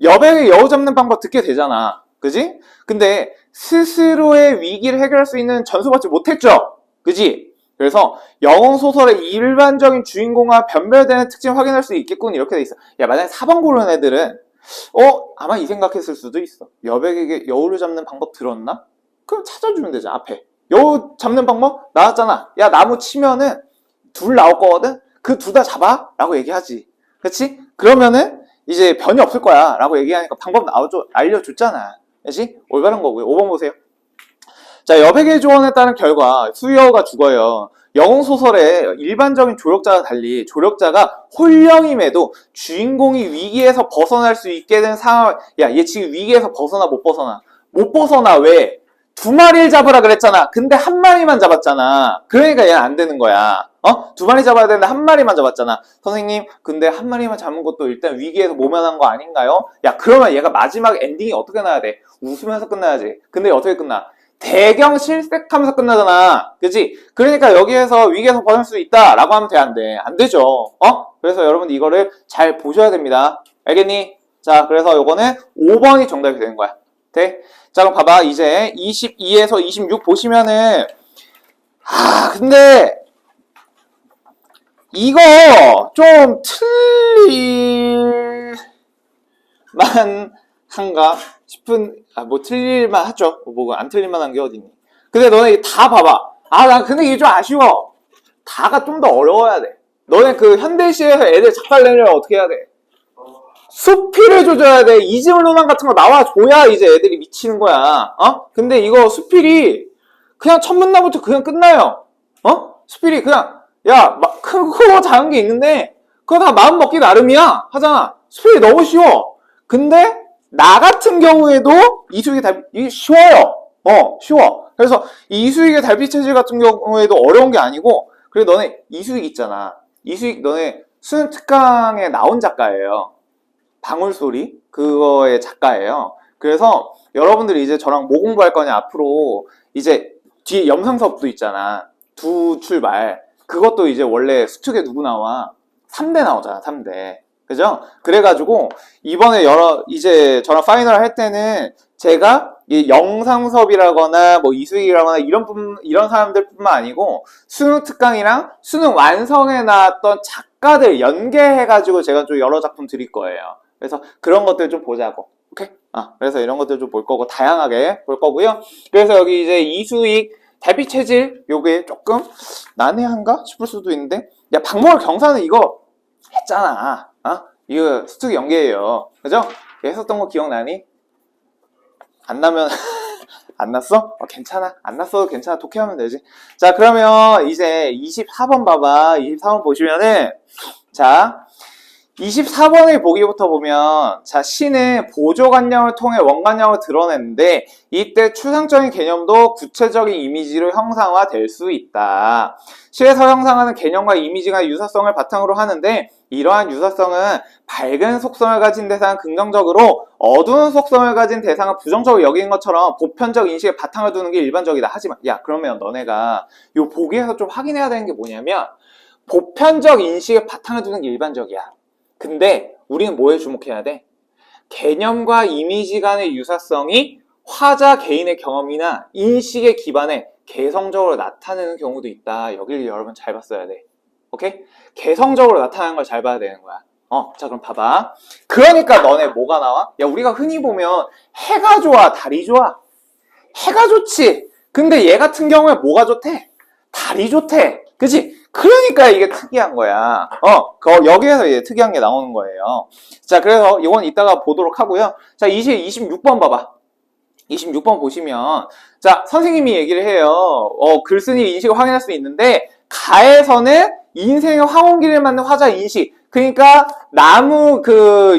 여백의 여우 잡는 방법 듣게 되잖아. 그지? 근데 스스로의 위기를 해결할 수 있는 전수받지 못했죠. 그지? 그래서 영웅 소설의 일반적인 주인공과 변별되는 특징을 확인할 수 있겠군. 이렇게 돼 있어. 야, 만약에 4번 고른 애들은 아마 이 생각했을 수도 있어. 여백에게 여우를 잡는 방법 들었나? 그럼 찾아주면 되잖아. 앞에 여우 잡는 방법 나왔잖아. 야, 나무 치면은 둘 나올 거거든. 그 둘 다 잡아 라고 얘기하지. 그치? 그러면은 이제 변이 없을 거야 라고 얘기하니까 방법 알려줬잖아. 그치? 올바른 거고요. 5번 보세요. 자, 여백의 조언에 따른 결과 수여가 죽어요. 영웅소설의 일반적인 조력자와 달리 조력자가 홀령임에도 주인공이 위기에서 벗어날 수 있게 된 상황. 야, 얘 지금 위기에서 벗어나 못 벗어나? 못 벗어나. 왜? 2마리를 잡으라 그랬잖아. 근데 1마리만 잡았잖아. 그러니까 얘는 안 되는 거야. 2마리 잡아야 되는데 1마리만 잡았잖아. 선생님, 근데 1마리만 잡은 것도 일단 위기에서 모면한 거 아닌가요? 야, 그러면 얘가 마지막 엔딩이 어떻게 나야 돼? 웃으면서 끝나야지. 근데 어떻게 끝나? 대경 실색하면서 끝나잖아. 그치? 그러니까 여기에서 위기에서 벗어날 수 있다 라고 하면 돼, 안 돼? 안 되죠. 그래서 여러분 이거를 잘 보셔야 됩니다. 알겠니? 자, 그래서 요거는 5번이 정답이 되는 거야. 돼? 자, 그럼 봐봐. 이제 22에서 26 보시면은 근데 이거 좀 틀릴만 한가 싶은, 뭐 틀릴만 하죠. 뭐 안 틀릴만 한 게 어딨니? 근데 너네 다 봐봐. 난 근데 이게 좀 아쉬워. 다가 좀 더 어려워야 돼. 너네 그 현대시에서 애들 작살 내려면 어떻게 해야 돼? 수필을 조져야 돼. 이즈물 로만 같은 거 나와줘야 이제 애들이 미치는 거야. 근데 이거 수필이 그냥 첫 문단부터 그냥 끝나요. 수필이 그냥 크고 작은 게 있는데 그거 다 마음 먹기 나름이야 하잖아. 수필이 너무 쉬워. 근데 나 같은 경우에도 이게 쉬워요. 쉬워. 그래서 이수익의 달빛 체질 같은 경우에도 어려운 게 아니고, 그리고 너네 이수익 있잖아. 이수익 너네 수능 특강에 나온 작가예요. 방울소리 그거의 작가예요. 그래서 여러분들이 이제 저랑 뭐 공부할 거냐 앞으로 이제 뒤에 영상 수업도 있잖아. 두 출발. 그것도 이제 원래 수특에 누구 나와? 3대 나오잖아. 3대. 그죠? 그래가지고 이번에 이제 저랑 파이널 할 때는 제가 이 영상 수업이라거나 뭐 이수익이라거나 이런 사람들뿐만 아니고 수능 특강이랑 수능 완성해 나왔던 작가들 연계해가지고 제가 좀 여러 작품 드릴 거예요. 그래서 그런 것들 좀 보자고. 오케이? 그래서 이런 것들 좀 볼 거고, 다양하게 볼 거고요. 그래서 여기 이제 이수익, 달빛 체질, 요게 조금 난해한가 싶을 수도 있는데, 야, 박모월 경사는 이거 했잖아. 이거 수특 연계예요. 그죠? 했었던 거 기억나니? 안 나면, 안 났어? 괜찮아. 안 났어도 괜찮아. 독해하면 되지. 자, 그러면 이제 24번 봐봐. 24번 보시면은, 자, 24번의 보기부터 보면, 자, 시는 보조관념을 통해 원관념을 드러냈는데, 이때 추상적인 개념도 구체적인 이미지로 형상화될 수 있다. 시에서 형상하는 개념과 이미지가 유사성을 바탕으로 하는데, 이러한 유사성은 밝은 속성을 가진 대상은 긍정적으로, 어두운 속성을 가진 대상은 부정적으로 여기는 것처럼 보편적 인식에 바탕을 두는 게 일반적이다. 하지만, 야, 그러면 너네가 요 보기에서 좀 확인해야 되는 게 뭐냐면, 보편적 인식에 바탕을 두는 게 일반적이야. 근데 우리는 뭐에 주목해야 돼? 개념과 이미지 간의 유사성이 화자 개인의 경험이나 인식에 기반해 개성적으로 나타내는 경우도 있다. 여기를 여러분 잘 봤어야 돼. 오케이? 개성적으로 나타나는 걸 잘 봐야 되는 거야. 자, 그럼 봐봐. 그러니까 너네 뭐가 나와? 야, 우리가 흔히 보면 해가 좋아, 달이 좋아? 해가 좋지. 근데 얘 같은 경우에 뭐가 좋대? 달이 좋대. 그치? 그러니까 이게 특이한 거야. 여기에서 이제 특이한 게 나오는 거예요. 자, 그래서 이건 이따가 보도록 하고요. 자, 26번 봐봐. 26번 보시면, 자, 선생님이 얘기를 해요. 글쓴이 인식을 확인할 수 있는데, 가에서는 인생의 황혼길을 맞는 화자 인식. 그러니까,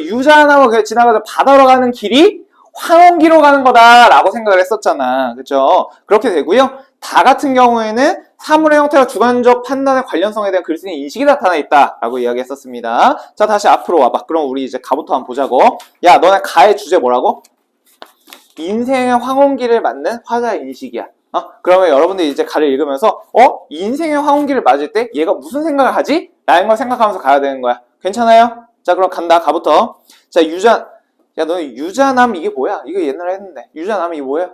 유자나무 지나가서 바다로 가는 길이 황혼기로 가는 거다라고 생각을 했었잖아. 그쵸? 그렇게 되고요. 다 같은 경우에는 사물의 형태와 주관적 판단의 관련성에 대한 글쓴이 인식이 나타나 있다라고 이야기했었습니다. 자, 다시 앞으로 와봐. 그럼 우리 이제 가부터 한번 보자고. 야, 너네 가의 주제 뭐라고? 인생의 황혼기를 맞는 화자 인식이야. 그러면 여러분들이 이제 가를 읽으면서 인생의 황혼기를 맞을 때 얘가 무슨 생각을 하지? 라는 걸 생각하면서 가야 되는 거야. 괜찮아요? 자, 그럼 간다. 가부터. 자, 야, 너네 유자나무 이게 뭐야? 이거 옛날에 했는데. 유자나무 이게 뭐야?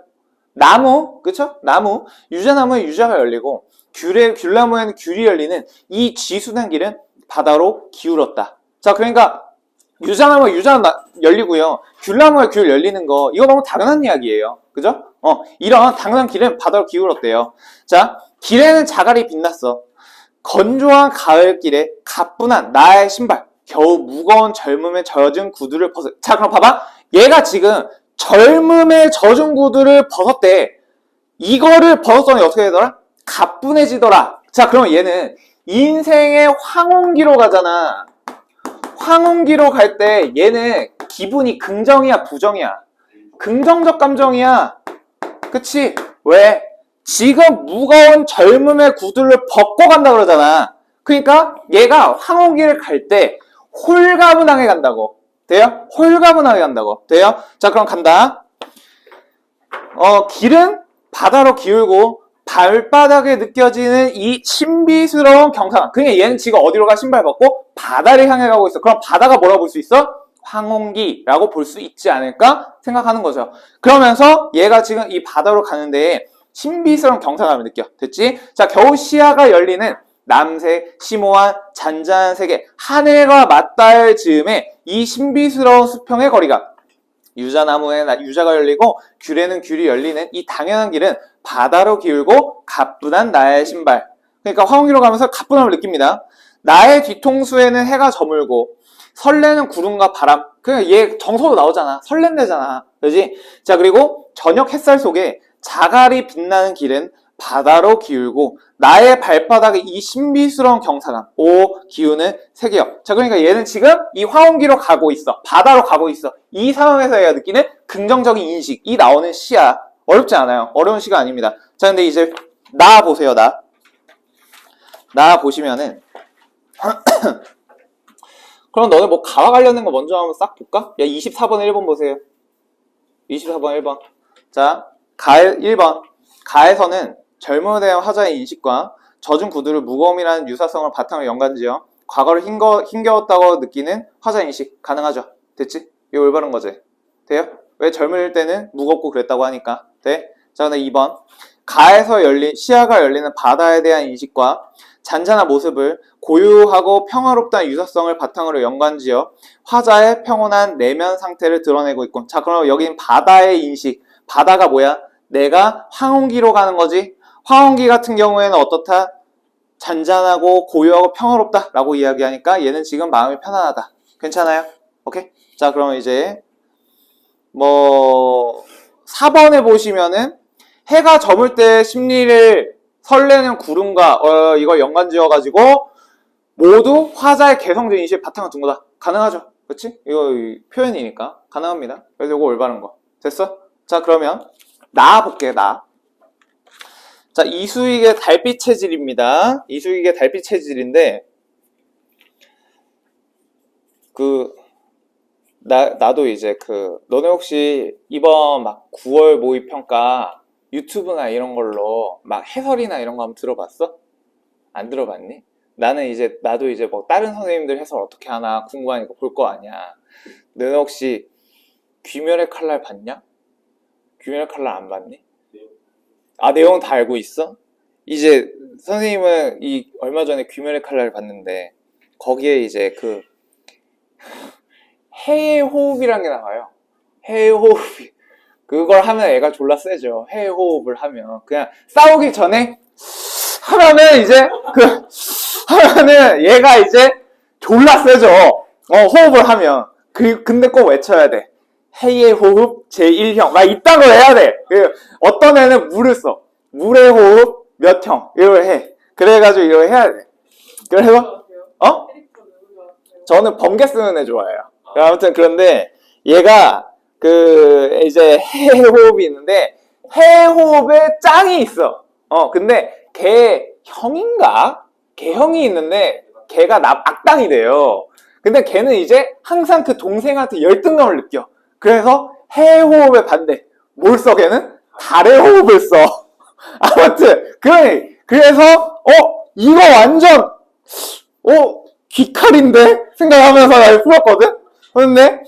나무, 그쵸? 나무. 유자나무에 유자가 열리고, 귤나무에는 귤이 열리는 이 지순한 길은 바다로 기울었다. 자, 그러니까, 유자나무에 유자 열리고요. 귤나무에 귤 열리는 거, 이거 너무 당연한 이야기예요. 그죠? 이런 당연한 길은 바다로 기울었대요. 자, 길에는 자갈이 빛났어. 건조한 가을길에 가뿐한 나의 신발. 겨우 무거운 젊음에 젖은 구두를 벗어. 자, 그럼 봐봐. 얘가 지금 젊음에 젖은 구두를 벗었대. 이거를 벗었더니 어떻게 되더라? 가뿐해지더라. 자, 그럼 얘는 인생의 황혼기로 가잖아. 황혼기로 갈 때 얘는 기분이 긍정이야, 부정이야? 긍정적 감정이야. 그치? 왜? 지금 무거운 젊음의 구두를 벗고 간다 그러잖아. 그러니까 얘가 황혼기를 갈 때 홀가분하게 간다고. 돼요? 홀가분하게 간다고. 돼요? 자, 그럼 간다. 길은 바다로 기울고 발바닥에 느껴지는 이 신비스러운 경상. 그러니까 얘는 지금 어디로 가? 신발 벗고 바다를 향해 가고 있어. 그럼 바다가 뭐라고 볼 수 있어? 황혼기라고 볼 수 있지 않을까 생각하는 거죠. 그러면서 얘가 지금 이 바다로 가는데 신비스러운 경상감을 느껴. 됐지? 자, 겨우 시야가 열리는 남색, 심오한, 잔잔한 세계, 하늘과 맞닿을 즈음에 이 신비스러운 수평의 거리가 유자나무에 유자가 열리고 귤에는 귤이 열리는 이 당연한 길은 바다로 기울고 가뿐한 나의 신발. 그러니까 황혼기로 가면서 가뿐함을 느낍니다. 나의 뒤통수에는 해가 저물고 설레는 구름과 바람. 그냥 얘 정서도 나오잖아. 설렌대잖아. 그지? 자, 그리고 저녁 햇살 속에 자갈이 빛나는 길은 바다로 기울고 나의 발바닥에 이 신비스러운 경사감, 기우는 세계역. 자, 그러니까 얘는 지금 이 황혼기로 가고 있어. 바다로 가고 있어. 이 상황에서 얘가 느끼는 긍정적인 인식이 나오는 시야. 어렵지 않아요. 어려운 시가 아닙니다. 자, 근데 이제 나 보세요. 나 보시면은 그럼 너네 뭐 가와 관련된 거 먼저 한번 싹 볼까? 야, 24번 1번 보세요. 24번 1번. 자, 1번. 가에서는 젊음에 대한 화자의 인식과 젖은 구두를 무거움이라는 유사성을 바탕으로 연관지어 과거를 힘겨웠다고 느끼는 화자 인식 가능하죠? 됐지? 이거 올바른 거지? 돼요? 왜 젊을 때는 무겁고 그랬다고 하니까? 돼? 자, 근데 2번. 가에서 시야가 열리는 바다에 대한 인식과 잔잔한 모습을 고요하고 평화롭다는 유사성을 바탕으로 연관지어 화자의 평온한 내면 상태를 드러내고 있고. 자, 그럼 여긴 바다의 인식. 바다가 뭐야? 내가 황혼기로 가는 거지. 황혼기 같은 경우에는 어떻다? 잔잔하고 고요하고 평화롭다 라고 이야기하니까 얘는 지금 마음이 편안하다. 괜찮아요? 오케이? 자, 그러면 이제 4번에 보시면은 해가 저물 때 심리를 설레는 구름과 이걸 연관지어가지고 모두 화자의 개성적 인식에 바탕을 둔 거다. 가능하죠? 그렇지? 이거 표현이니까 가능합니다. 그래서 이거 올바른 거. 됐어? 자, 그러면 나 볼게. 자, 이수익의 달빛 체질입니다. 이수익의 달빛 체질인데 나도 이제 너네 혹시 이번 막 9월 모의평가 유튜브나 이런 걸로 막 해설이나 이런 거 한번 들어봤어? 안 들어봤니? 나도 이제 뭐 다른 선생님들 해설 어떻게 하나 궁금하니까 볼 거 아니야. 너네 혹시 귀멸의 칼날 봤냐? 귀멸의 칼날 안 봤니? 아, 내용 다 알고 있어? 이제 선생님은 얼마 전에 귀멸의 칼날 봤는데 거기에 이제 해의 호흡이란 게 나와요. 해의 호흡이. 그걸 하면 애가 졸라 세죠. 해의 호흡을 하면. 그냥 싸우기 전에 하면은 이제 하면은 얘가 이제 졸라 세죠. 호흡을 하면. 근데 꼭 외쳐야 돼. 해의 호흡 제1형. 막 이딴 걸 해야 돼. 어떤 애는 물을 써. 물의 호흡 몇 형. 이걸 해. 그래가지고 이걸 해야 돼. 그래서, 저는 번개 쓰는 애 좋아해요. 아무튼 그런데 얘가 이제 해의 호흡이 있는데 해의 호흡에 짱이 있어. 근데 걔 형인가? 걔 형이 있는데 걔가 악당이 돼요. 근데 걔는 이제 항상 그 동생한테 열등감을 느껴. 그래서 해의 호흡에 반대. 뭘 써 걔는? 달의 호흡을 써. 아무튼 그래서 이거 완전 귀칼인데? 생각하면서 날 풀었거든? 근데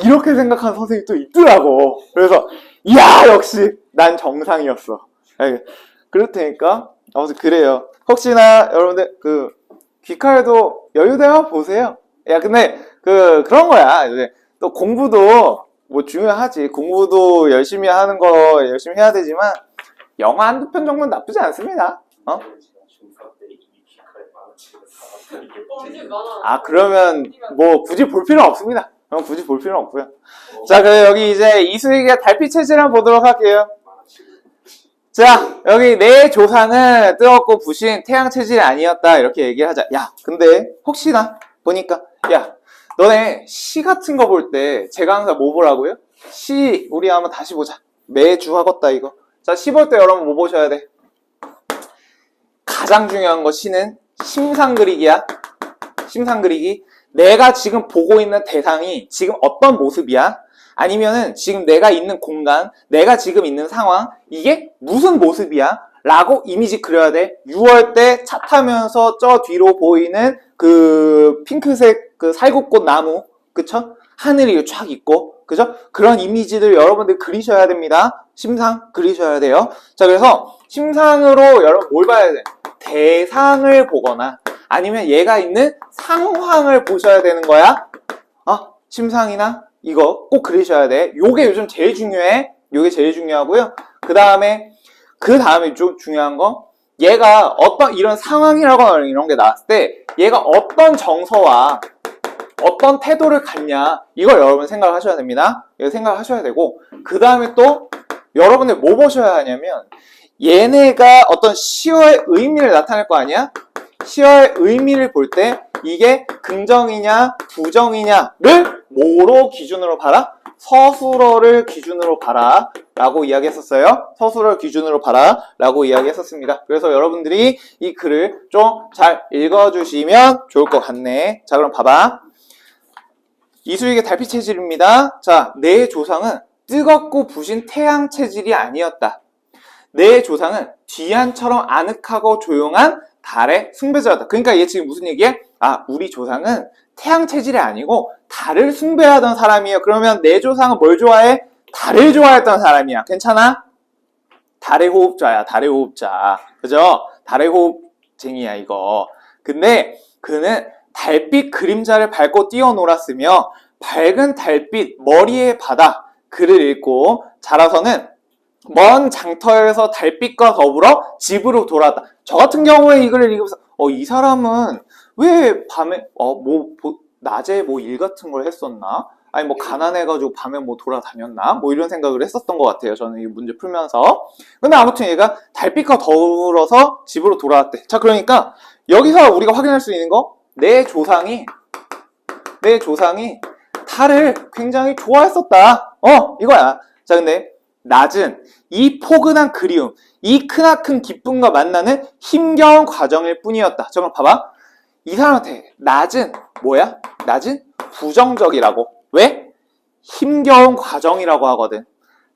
이렇게 생각하는 선생님이 또 있더라고. 그래서 이야, 역시 난 정상이었어. 그렇다니까. 아무튼 그래요. 혹시나 여러분들 귀칼도 여유되면 보세요. 야, 근데 그런 거야. 이제 또 공부도 뭐 중요하지. 공부도 열심히 하는 거 열심히 해야 되지만 영화 한두 편 정도는 나쁘지 않습니다. 그러면 뭐 굳이 볼 필요는 없습니다. 굳이 볼 필요는 없고요. 자, 그럼 여기 이제 이수익의 달빛 체질 한번 보도록 할게요. 자, 여기 내 조상은 뜨겁고 부신 태양 체질이 아니었다 이렇게 얘기하자. 야, 근데 혹시나 보니까 너네 시 같은 거 볼 때 제가 항상 뭐 보라고요? 시 우리 한번 다시 보자. 매주 하겠다 이거. 자, 시 볼 때 여러분 뭐 보셔야 돼? 가장 중요한 거 시는 심상 그리기야. 심상 그리기. 내가 지금 보고 있는 대상이 지금 어떤 모습이야? 아니면은 지금 내가 있는 공간, 내가 지금 있는 상황, 이게 무슨 모습이야? 라고 이미지 그려야 돼. 6월 때 차 타면서 저 뒤로 보이는 핑크색 살구꽃 나무, 그쵸? 하늘이 쫙 있고, 그죠? 그런 이미지들 여러분들 그리셔야 됩니다. 심상 그리셔야 돼요. 자, 그래서 심상으로 여러분 뭘 봐야 돼? 대상을 보거나 아니면 얘가 있는 상황을 보셔야 되는 거야. 심상이나 이거 꼭 그리셔야 돼. 요게 요즘 제일 중요해. 요게 제일 중요하고요. 그 다음에 좀 중요한 거, 얘가 어떤 이런 상황이라거나 이런 게 나왔을 때 얘가 어떤 정서와 어떤 태도를 갖냐, 이걸 여러분 생각을 하셔야 됩니다. 이거 생각을 하셔야 되고, 그 다음에 또 여러분들 뭐 보셔야 하냐면 얘네가 어떤 시어의 의미를 나타낼 거 아니야? 시어의 의미를 볼 때 이게 긍정이냐 부정이냐를 뭐로 기준으로 봐라? 서술어를 기준으로 봐라. 라고 이야기했었어요. 서술을 기준으로 봐라 라고 이야기했었습니다. 그래서 여러분들이 이 글을 좀 잘 읽어주시면 좋을 것 같네. 자, 그럼 봐봐. 이수익의 달빛 체질입니다. 자, 내 조상은 뜨겁고 부신 태양 체질이 아니었다. 내 조상은 뒤안처럼 아늑하고 조용한 달의 숭배자였다. 그러니까 얘 지금 무슨 얘기해? 아, 우리 조상은 태양 체질이 아니고 달을 숭배하던 사람이에요. 그러면 내 조상은 뭘 좋아해? 달을 좋아했던 사람이야. 괜찮아? 달의 호흡자야. 달의 호흡자. 그죠? 달의 호흡쟁이야 이거. 근데 그는 달빛 그림자를 밟고 뛰어놀았으며 밝은 달빛 머리의 바다 글을 읽고 자라서는 먼 장터에서 달빛과 더불어 집으로 돌아왔다. 저 같은 경우에 이 글을 읽으면서 이 사람은 왜 밤에 낮에 뭐 일 같은 걸 했었나? 아니 뭐 가난해가지고 밤에 뭐 돌아다녔나? 뭐 이런 생각을 했었던 것 같아요. 저는 이 문제 풀면서. 근데 아무튼 얘가 달빛과 더불어서 집으로 돌아왔대. 자, 그러니까 여기서 우리가 확인할 수 있는 거, 내 조상이 달을 굉장히 좋아했었다. 이거야. 자, 근데 낮은 이 포근한 그리움, 이 크나큰 기쁨과 만나는 힘겨운 과정일 뿐이었다. 자, 그럼 봐봐. 이 사람한테 낮은 뭐야? 낮은 부정적이라고. 왜? 힘겨운 과정이라고 하거든.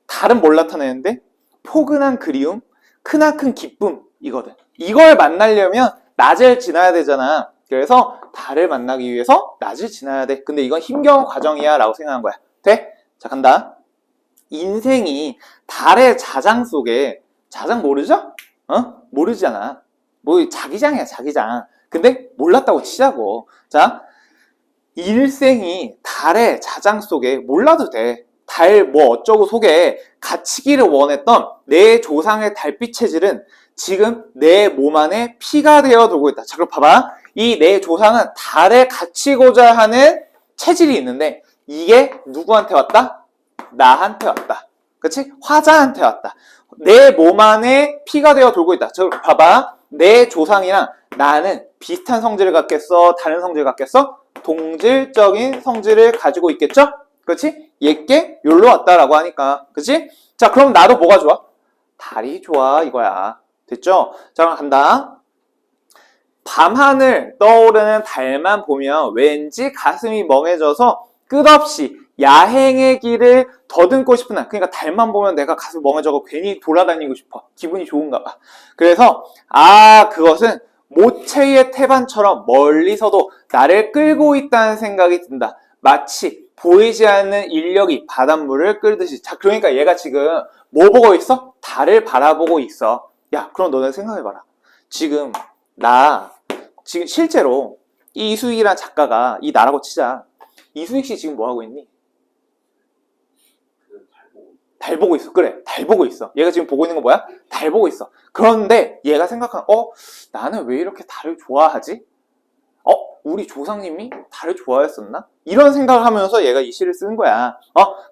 달은 뭘 나타내는데? 포근한 그리움, 크나큰 기쁨이거든. 이걸 만나려면 낮을 지나야 되잖아. 그래서 달을 만나기 위해서 낮을 지나야 돼. 근데 이건 힘겨운 과정이야 라고 생각한 거야. 돼? 자, 간다. 인생이 달의 자장 속에, 자장 모르죠? 모르잖아. 뭐 자기장이야, 자기장. 근데 몰랐다고 치자고. 자, 일생이 달의 자장 속에 몰라도 돼. 달 뭐 어쩌고 속에 갇히기를 원했던 내 조상의 달빛 체질은 지금 내 몸 안에 피가 되어 돌고 있다. 자, 그럼 봐봐. 이 내 조상은 달에 갇히고자 하는 체질이 있는데 이게 누구한테 왔다? 나한테 왔다. 그치? 화자한테 왔다. 내 몸 안에 피가 되어 돌고 있다. 자, 봐봐. 내 조상이랑 나는 비슷한 성질을 갖겠어? 다른 성질을 갖겠어? 동질적인 성질을 가지고 있겠죠? 그렇지? 얘께 요로 왔다라고 하니까. 그렇지? 자, 그럼 나도 뭐가 좋아? 달이 좋아 이거야. 됐죠? 자, 그럼 간다. 밤하늘 떠오르는 달만 보면 왠지 가슴이 멍해져서 끝없이 야행의 길을 더듬고 싶은 날. 그러니까 달만 보면 내가 가슴이 멍해져서 괜히 돌아다니고 싶어. 기분이 좋은가 봐. 그래서 그것은 모체의 태반처럼 멀리서도 나를 끌고 있다는 생각이 든다. 마치 보이지 않는 인력이 바닷물을 끌듯이. 자, 그러니까 얘가 지금 뭐 보고 있어? 달을 바라보고 있어. 야, 그럼 너네 생각해봐라. 지금 실제로 이 이수익이라는 작가가 이 나라고 치자. 이수익 씨 지금 뭐 하고 있니? 달 보고 있어. 그래, 달 보고 있어. 얘가 지금 보고 있는 건 뭐야? 달 보고 있어. 그런데 얘가 생각한 나는 왜 이렇게 달을 좋아하지? 우리 조상님이 달을 좋아했었나? 이런 생각을 하면서 얘가 이 시를 쓴 거야.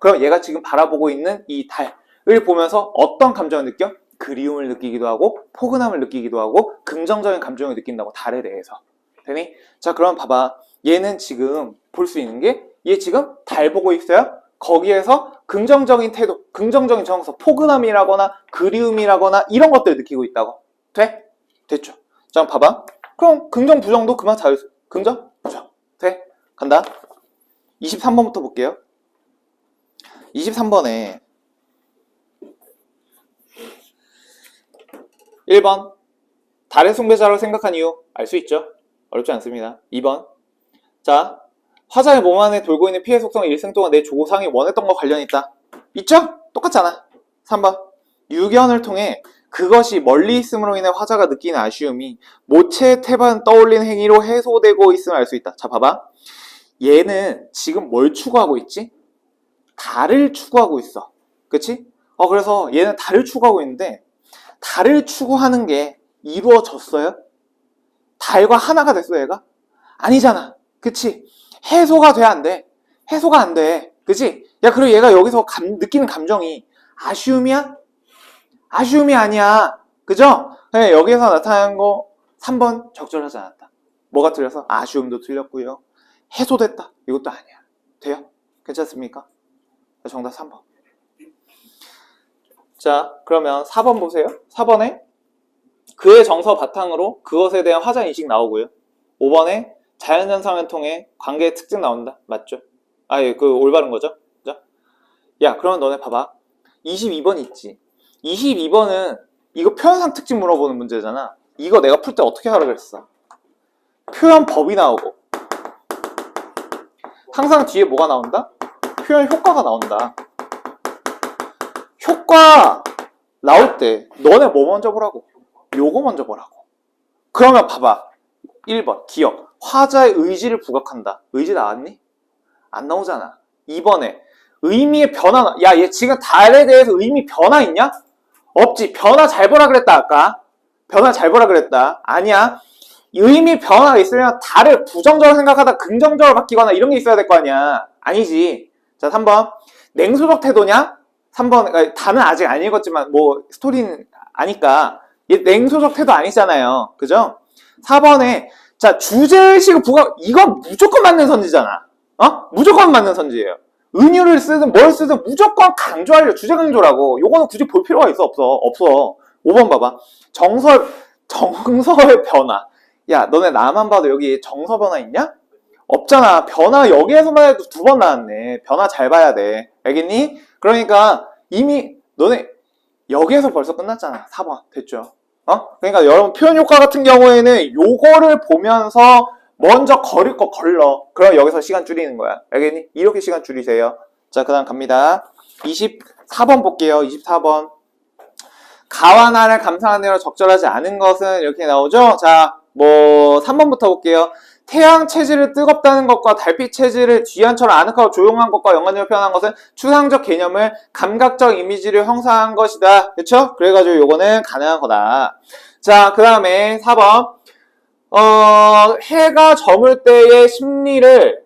그럼 얘가 지금 바라보고 있는 이 달을 보면서 어떤 감정을 느껴? 그리움을 느끼기도 하고 포근함을 느끼기도 하고 긍정적인 감정을 느낀다고. 달에 대해서. 되니? 자, 그럼 봐봐. 얘는 지금 볼 수 있는 게 얘 지금 달 보고 있어요? 거기에서 긍정적인 태도, 긍정적인 정서, 포근함이라거나 그리움이라거나 이런 것들을 느끼고 있다고. 돼? 됐죠? 자, 봐봐. 그럼 긍정, 부정도 그만 자유수. 긍정, 부정. 돼? 간다. 23번부터 볼게요. 23번에 1번. 달의 숭배자라고 생각한 이유 알 수 있죠? 어렵지 않습니다. 2번. 자, 화자의 몸 안에 돌고 있는 피해 속성을 일생 동안 내 조상이 원했던 것과 관련이 있다. 있죠? 똑같잖아. 3번. 유견을 통해 그것이 멀리 있음으로 인해 화자가 느끼는 아쉬움이 모체의 태반 떠올린 행위로 해소되고 있음을 알 수 있다. 자, 봐봐. 얘는 지금 뭘 추구하고 있지? 달을 추구하고 있어. 그치? 그래서 얘는 달을 추구하고 있는데 달을 추구하는 게 이루어졌어요? 달과 하나가 됐어 얘가? 아니잖아. 그치? 해소가 돼, 안 돼? 해소가 안 돼. 그치? 야, 그리고 얘가 여기서 느끼는 감정이 아쉬움이야? 아쉬움이 아니야. 그죠? 네, 여기서 나타난 거 3번 적절하지 않았다. 뭐가 틀려서? 아쉬움도 틀렸고요. 해소됐다. 이것도 아니야. 돼요? 괜찮습니까? 정답 3번. 자, 그러면 4번 보세요. 4번에 그의 정서 바탕으로 그것에 대한 화자 인식 나오고요. 5번에 자연현상을 통해 관계의 특징 나온다. 맞죠? 아, 예, 그 올바른 거죠? 그죠? 야, 그러면 너네 봐봐. 22번 있지. 22번은 이거 표현상 특징 물어보는 문제잖아. 이거 내가 풀 때 어떻게 하라 그랬어? 표현법이 나오고 항상 뒤에 뭐가 나온다? 표현 효과가 나온다. 효과 나올 때 너네 뭐 먼저 보라고? 요거 먼저 보라고. 그러면 봐봐. 1번 기억. 화자의 의지를 부각한다. 의지 나왔니? 안 나오잖아. 2번에 의미의 변화. 야, 얘 지금 달에 대해서 의미 변화 있냐? 없지. 변화 잘 보라 그랬다 아까. 변화 잘 보라 그랬다. 아니야. 의미 변화가 있으면 달을 부정적으로 생각하다 긍정적으로 바뀌거나 이런 게 있어야 될 거 아니야. 아니지. 자, 3번 냉소적 태도냐? 3번 다는 아직 안 읽었지만 뭐 스토리는 아니까 얘 냉소적 태도 아니잖아요. 그죠? 4번에 자, 주제의식을 부각. 이건 무조건 맞는 선지잖아. 무조건 맞는 선지예요. 은유를 쓰든 뭘 쓰든 무조건 강조하려. 주제 강조라고. 요거는 굳이 볼 필요가 있어? 없어. 5번 봐봐. 정서의 변화. 야, 너네 나만 봐도 여기 정서 변화 있냐? 없잖아. 변화 여기에서만 해도 2번 나왔네. 변화 잘 봐야 돼. 알겠니? 그러니까 이미 너네 여기에서 벌써 끝났잖아. 4번. 됐죠? 그러니까 여러분 표현 효과 같은 경우에는 요거를 보면서 먼저 걸을 거 걸러. 그럼 여기서 시간 줄이는 거야. 알겠니? 이렇게 시간 줄이세요. 자, 그 다음 갑니다. 24번 볼게요. 24번. 가와 나를 감상하는 대로 적절하지 않은 것은 이렇게 나오죠? 자, 뭐 3번부터 볼게요. 태양 체질을 뜨겁다는 것과 달빛 체질을 뒤안처럼 아늑하고 조용한 것과 연관적으로 표현한 것은 추상적 개념을 감각적 이미지를 형성한 것이다. 그렇죠? 그래가지고 요거는 가능한 거다. 자, 그 다음에 4번. 해가 저물 때의 심리를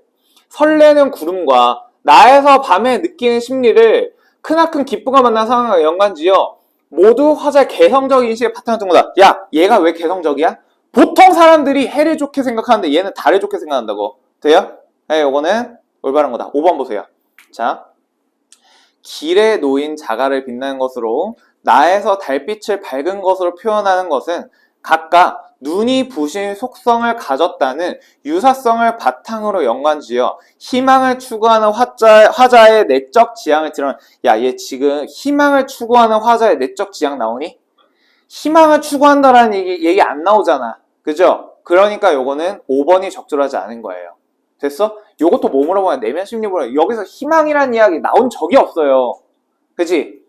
설레는 구름과 나에서 밤에 느끼는 심리를 크나큰 기쁨과 만난 상황과 연관지어 모두 화자의 개성적 인식에 바탕을 둔 거다. 야, 얘가 왜 개성적이야? 보통 사람들이 해를 좋게 생각하는데 얘는 달을 좋게 생각한다고. 돼요? 네, 요거는 올바른 거다. 5번 보세요. 자, 길에 놓인 자갈을 빛나는 것으로 나에서 달빛을 밝은 것으로 표현하는 것은 각각 눈이 부신 속성을 가졌다는 유사성을 바탕으로 연관지어 희망을 추구하는 화자의 내적 지향을 드러낸. 야, 얘 지금 희망을 추구하는 화자의 내적 지향 나오니? 희망을 추구한다라는 얘기 안 나오잖아. 그죠? 그러니까 요거는 5번이 적절하지 않은 거예요. 됐어? 요것도 뭐 물어보냐? 내면 심리 물어보냐? 여기서 희망이라는 이야기 나온 적이 없어요. 그치?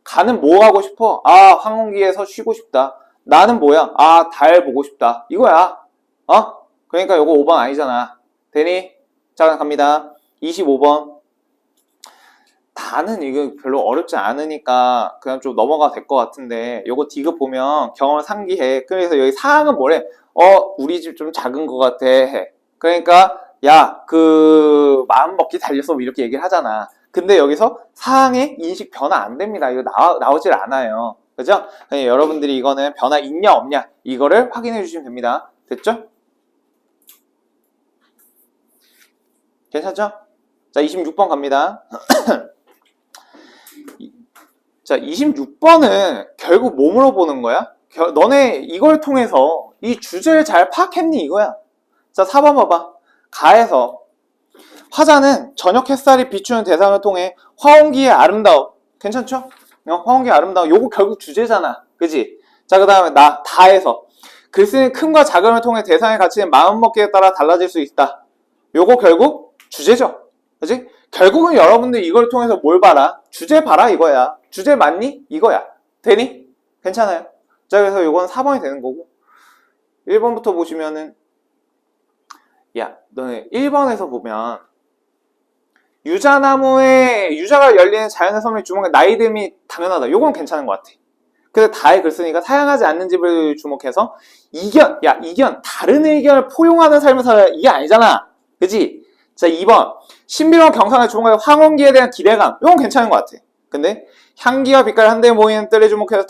가는 뭐 하고 싶어? 아, 항공기에서 쉬고 싶다. 나는 뭐야? 아, 달 보고 싶다. 이거야. 그러니까 요거 5번 아니잖아. 되니? 자, 갑니다. 25번. 다는 이거 별로 어렵지 않으니까 그냥 좀 넘어가 될 것 같은데 요거 디귿 보면 경험을 상기해. 그래서 여기 사항은 뭐래? 우리 집 좀 작은 것 같아 해. 그러니까 야, 그 마음 먹기 달렸어 뭐 이렇게 얘기를 하잖아. 근데 여기서 사항의 인식 변화 안 됩니다. 이거 나오질 않아요. 그죠? 여러분들이 이거는 변화 있냐 없냐 이거를 확인해 주시면 됩니다. 됐죠? 괜찮죠? 자, 26번 갑니다. 자, 26번은 결국 뭐 물어보는 거야? 너네 이걸 통해서 이 주제를 잘 파악했니 이거야. 자, 4번 봐봐. 가에서 화자는 저녁 햇살이 비추는 대상을 통해 화홍기의 아름다움. 괜찮죠? 화홍기의 아름다움. 요거 결국 주제잖아. 그지? 자, 그 다음에 다에서 글쓰는 큼과 작음을 통해 대상의 가치는 마음먹기에 따라 달라질 수 있다. 요거 결국 주제죠. 그지? 결국은 여러분들 이걸 통해서 뭘 봐라? 주제 봐라 이거야. 주제 맞니? 이거야. 되니? 괜찮아요? 자, 그래서 요건 4번이 되는 거고 1번부터 보시면은 야, 너네 1번에서 보면 유자나무에 유자가 열리는 자연의 선물 주목에 나이듦이 당연하다. 요건 괜찮은 것 같아. 근데 다에 글 쓰니까 사양하지 않는 집을 주목해서 이견, 다른 의견을 포용하는 삶을 살아야 이게 아니잖아. 그지? 자, 2번 신비로운 경상을 주목하여 황혼기에 대한 기대감. 이건 괜찮은 것 같아. 근데 향기와 빛깔 한데 모이는 뜰에 주목해서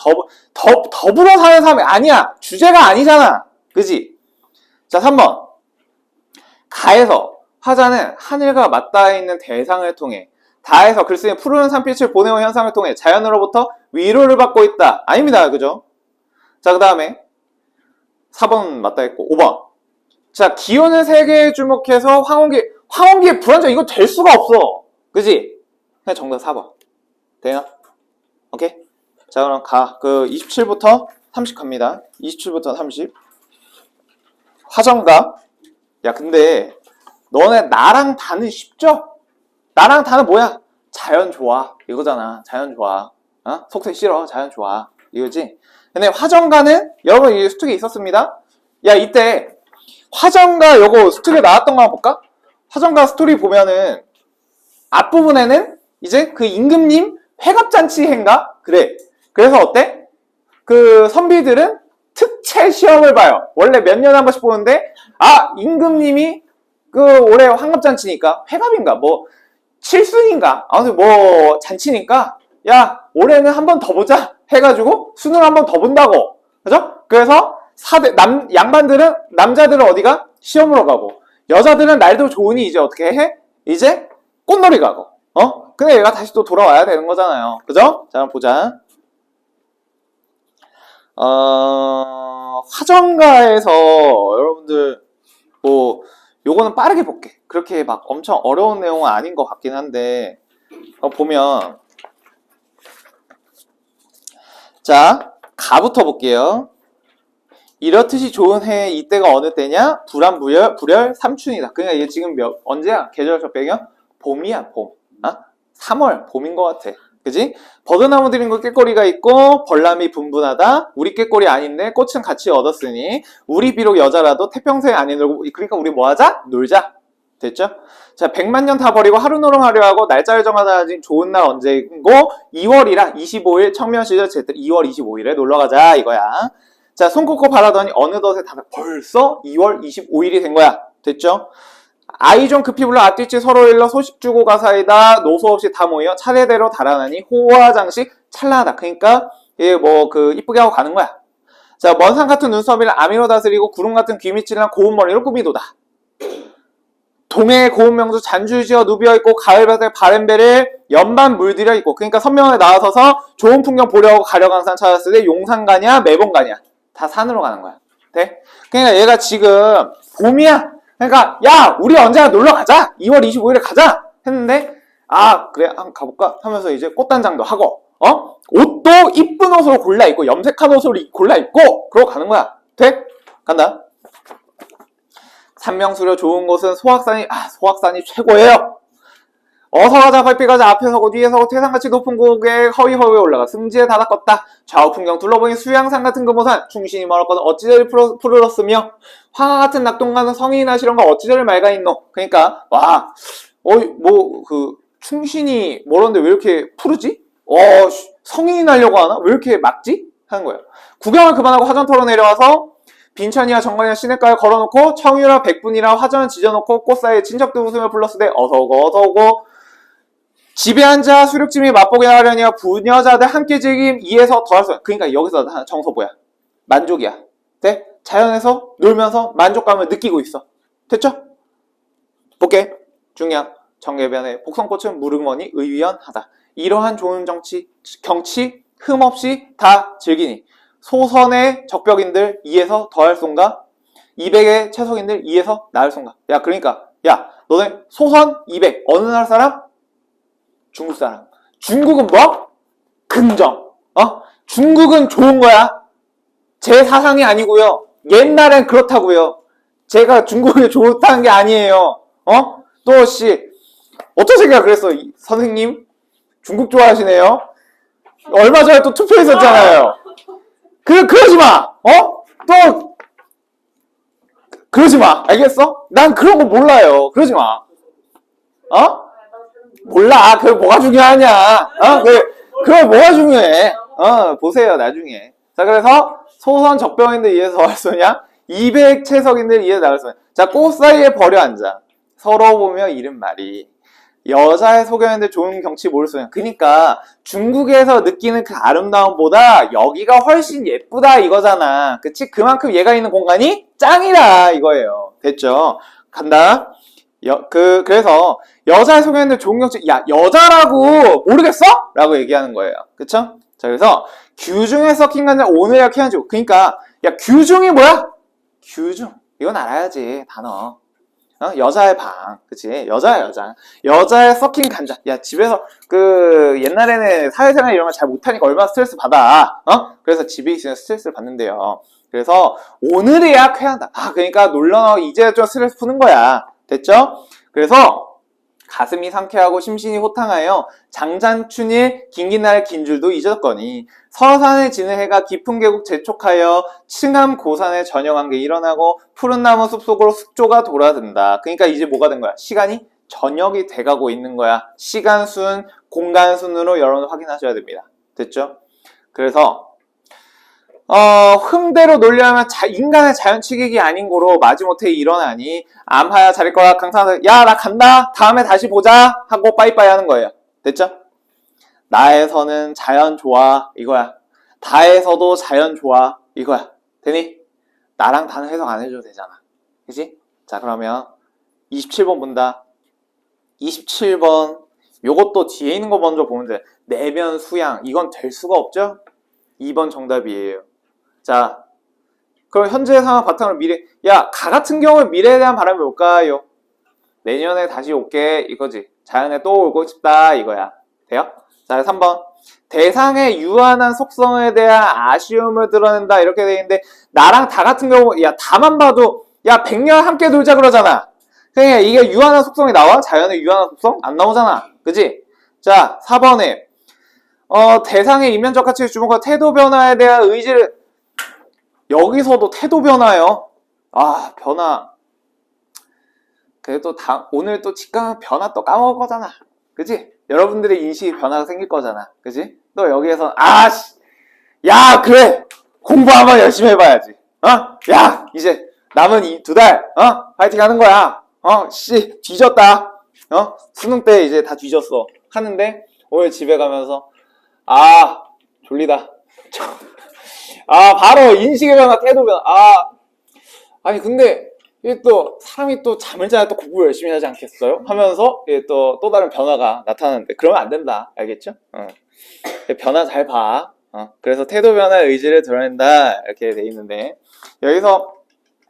더불어 사는 삶이 아니야. 주제가 아니잖아. 그지? 자, 3번 가에서 화자는 하늘과 맞닿아 있는 대상을 통해 다에서 글쓰는 푸르른 산빛을 보내온 현상을 통해 자연으로부터 위로를 받고 있다. 아닙니다. 그죠? 자, 그 다음에 4번 맞다 했고 5번. 자, 기운을 3개에 주목해서 황혼기의 불안정 이거 될 수가 없어. 그지? 그냥 정답 4번. 되나? 오케이? 자, 그럼 그 27부터 30 갑니다. 27부터 30. 화정가. 야, 근데 너네 나랑 다는 쉽죠? 나랑 다는 뭐야? 자연 좋아. 이거잖아. 자연 좋아. 어? 속세 싫어. 자연 좋아. 이거지? 근데 화정가는 여러분 이 수특에 있었습니다. 야, 이때 화정가 요거 수특에 나왔던 거 한번 볼까? 화정가 스토리 보면은 앞부분에는 이제 그 임금님 회갑잔치 행가? 그래. 그래서 어때? 그 선비들은 특채 시험을 봐요. 원래 몇 년에 한 번씩 보는데 임금님이 그 올해 환갑잔치니까 회갑인가 뭐 칠순인가 아무튼 뭐 잔치니까 야 올해는 한 번 더 보자 해가지고 수능 한 번 더 본다고. 그죠? 그래서 양반들은 남자들은 어디가? 시험으로 가고 여자들은 날도 좋으니 이제 어떻게 해? 이제 꽃놀이 가고 근데 얘가 다시 또 돌아와야 되는 거잖아요. 그죠? 자, 보자. 화정가에서 여러분들 뭐 요거는 빠르게 볼게. 그렇게 막 엄청 어려운 내용은 아닌 것 같긴 한데 보면 자, 가부터 볼게요. 이렇듯이 좋은 해 이때가 어느 때냐? 불월 삼춘이다. 그러니까 얘 지금 언제야? 계절적 배경? 봄이야, 봄. 3월 봄인 것 같아. 그지? 버드나무 들인 거 꾀꼬리가 있고 벌람이 분분하다. 우리 꾀꼬리 아닌데 꽃은 같이 얻었으니 우리 비록 여자라도 태평생 안 놀고 그러니까 우리 뭐 하자? 놀자. 됐죠? 자, 100만 년 다 버리고 하루 노름하려 하고 날짜를 정하자. 좋은 날 언제고 2월이라 25일 청면 시절 제때 2월 25일에 놀러 가자 이거야. 자, 손 꼽고 바라더니 어느덧에 다 벌써 2월 25일이 된 거야. 됐죠? 아이 좀 급히 불러 앞뒤치 서로 일러 소식 주고 가사이다. 노소 없이 다 모여 차례대로 달아나니 호화장식 찰나하다. 그러니까 얘 뭐 그 이쁘게 하고 가는 거야. 자, 먼 산 같은 눈썹이를 아미로 다스리고 구름 같은 귀밑이랑 고운 머리로 꾸미도다. 동해의 고운 명주 잔줄지어 누비어 있고 가을밭에 바람배를 연반 물들여 있고 그러니까 선명하게 나와서서 좋은 풍경 보려고 가려간 산 찾았을 때 용산 가냐 매봉 가냐 다 산으로 가는 거야. 돼? 그러니까 얘가 지금 봄이야. 그러니까 야 우리 언제나 놀러 가자 2월 25일에 가자 했는데 그래 한번 가볼까 하면서 이제 꽃단장도 하고 옷도 이쁜 옷으로 골라 입고 염색한 옷으로 골라 입고 그러고 가는 거야. 돼? 간다. 산명수려 좋은 곳은 소악산이 최고예요. 어서 가자 발빛 가자 앞에 서고 뒤에 서고 태산같이 높은 곳에 허위허위에 올라가 승지에 다닥껐다. 좌우 풍경 둘러보니 수양산 같은 금오산 충신이 멀었거든 어찌저리 푸르렀으며 황하 같은 낙동강은 성인이나 실험과 어찌저리 맑아있노. 그러니까 충신이 멀었는데 왜 이렇게 푸르지? 성인이 나려고 하나? 왜 이렇게 맑지? 하는 거예요. 구경을 그만하고 화전터로 내려와서 빈천이와 정관이와 시냇가에 걸어놓고 청유라 백분이라 화전 지져놓고 꽃 사이에 친척들 웃으며 불렀을 때 어서오고 어서오고 집에 앉아 수륙짐이 맛보게 하려니와 부녀자들 함께 즐김 이에서 더할 수. 그러니까 여기서 정서 뭐야? 만족이야. 네? 자연에서 놀면서 만족감을 느끼고 있어. 됐죠? 볼게. 중요한 정계변의 복성꽃은 무릉머니 의위연하다. 이러한 좋은 경치 흠없이 다 즐기니 소선의 적벽인들 이에서 더할 손가 200의 채석인들 이에서 나을 손가. 야 그러니까 야 너네 소선 200 어느 나라 사람? 중국 사람. 중국은 뭐? 긍정. 중국은 좋은 거야. 제 사상이 아니고요. 옛날엔 그렇다고요. 제가 중국이 좋다는 게 아니에요. 또 어떤 새끼가 그랬어. 선생님 중국 좋아하시네요. 얼마 전에 또 투표했었잖아요. 그러지 마. 또 그러지 마. 알겠어? 난 그런 거 몰라요. 그러지 마. 몰라. 그게 뭐가 중요하냐. 그게 뭐가 중요해. 보세요, 나중에. 자, 그래서 소선 적병인들 이에서 더할 소냐? 200 채석인들 이에서 나을 소냐? 자, 꽃 사이에 버려 앉아. 서로 보며 이른 말이. 여자의 소견인데 좋은 경치 모를 소냐. 그러니까 중국에서 느끼는 그 아름다움보다 여기가 훨씬 예쁘다 이거잖아. 그치? 그만큼 얘가 있는 공간이 짱이다 이거예요. 됐죠? 간다. 그래서 여자의 소견인데 좋은 경치. 야 여자라고 모르겠어? 라고 얘기하는 거예요. 그쵸? 자, 그래서 규중에 섞인 간장 오늘이야 퀴한지고. 그러니까 야 규중이 뭐야? 규중. 이건 알아야지 단어. 여자의 방, 그치? 여자의 섞인 간장. 야, 집에서, 옛날에는 사회생활 이런 거 잘 못하니까 얼마나 스트레스 받아. 그래서 집에 있으면 스트레스를 받는데요. 그래서, 오늘이야 쾌한다. 그러니까 놀러, 이제 좀 스트레스 푸는 거야. 됐죠? 그래서, 가슴이 상쾌하고 심신이 호탕하여 장장춘일 긴긴 긴 줄도 잊었거니 서산에 지는 해가 깊은 계곡 재촉하여 층암 고산에 저녁한 게 일어나고 푸른 나무 숲속으로 숙조가 돌아든다. 그러니까 이제 뭐가 된 거야? 시간이 저녁이 돼가고 있는 거야. 시간순, 공간순으로 여러분 확인하셔야 됩니다. 됐죠? 그래서 흥대로 논리하면 인간의 자연치객이 아닌 고로 마지못해 일어나니 암하야 자릴 거라 강산하다. 야, 나 간다. 다음에 다시 보자. 하고 빠이빠이 하는 거예요. 됐죠? 나에서는 자연 좋아. 이거야. 다에서도 자연 좋아. 이거야. 되니? 나랑 다는 해석 안 해줘도 되잖아. 그치? 자, 그러면 27번 본다. 27번. 요것도 뒤에 있는 거 먼저 보면 돼. 내면 수양. 이건 될 수가 없죠? 2번 정답이에요. 자, 그럼 현재 상황 바탕으로 야, 가 같은 경우에 미래에 대한 바람이 뭘까요? 내년에 다시 올게, 이거지. 자연에 또 오고 싶다, 이거야. 돼요? 자, 3번. 대상의 유한한 속성에 대한 아쉬움을 드러낸다, 이렇게 돼 있는데, 나랑 다 같은 경우, 야, 다만 봐도, 야, 100년 함께 놀자 그러잖아. 그러니까 이게 유한한 속성이 나와? 자연의 유한한 속성? 안 나오잖아. 그지? 자, 4번에, 대상의 이면적 가치에 주목한 태도 변화에 대한 의지를, 여기서도 태도 변화요. 변화. 그래도 오늘 또 직감 변화 또 까먹을 거잖아. 그치? 여러분들의 인식이 변화가 생길 거잖아. 그치? 또 여기에서, 야, 그래! 공부 한번 열심히 해봐야지. 야, 이제 남은 이 2달, 파이팅 하는 거야. 뒤졌다. 수능 때 이제 다 뒤졌어. 하는데, 오늘 집에 가면서, 졸리다. 바로 인식의 변화, 태도 변화. 아니, 근데, 이게 또, 사람이 또 잠을 자야 또 공부를 열심히 하지 않겠어요? 하면서, 이게 또 다른 변화가 나타나는데, 그러면 안 된다. 알겠죠? 변화 잘 봐. 그래서 태도 변화의 의지를 드러낸다. 이렇게 돼 있는데, 여기서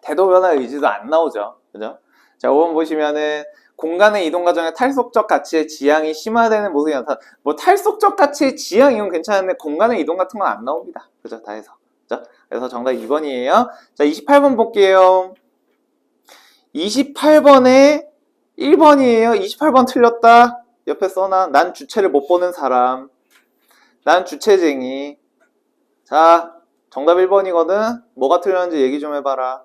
태도 변화의 의지도 안 나오죠. 그죠? 자, 5번 보시면은, 공간의 이동 과정에 탈속적 가치의 지향이 심화되는 모습이 나타나. 뭐 탈속적 가치의 지향 이건 괜찮은데 공간의 이동 같은 건 안 나옵니다. 그죠? 다 해서. 그죠? 그래서 정답 2번이에요. 자, 28번 볼게요. 28번에 1번이에요. 28번 틀렸다. 옆에 써놔. 난 주체를 못 보는 사람. 난 주체쟁이. 자, 정답 1번이거든. 뭐가 틀렸는지 얘기 좀 해봐라.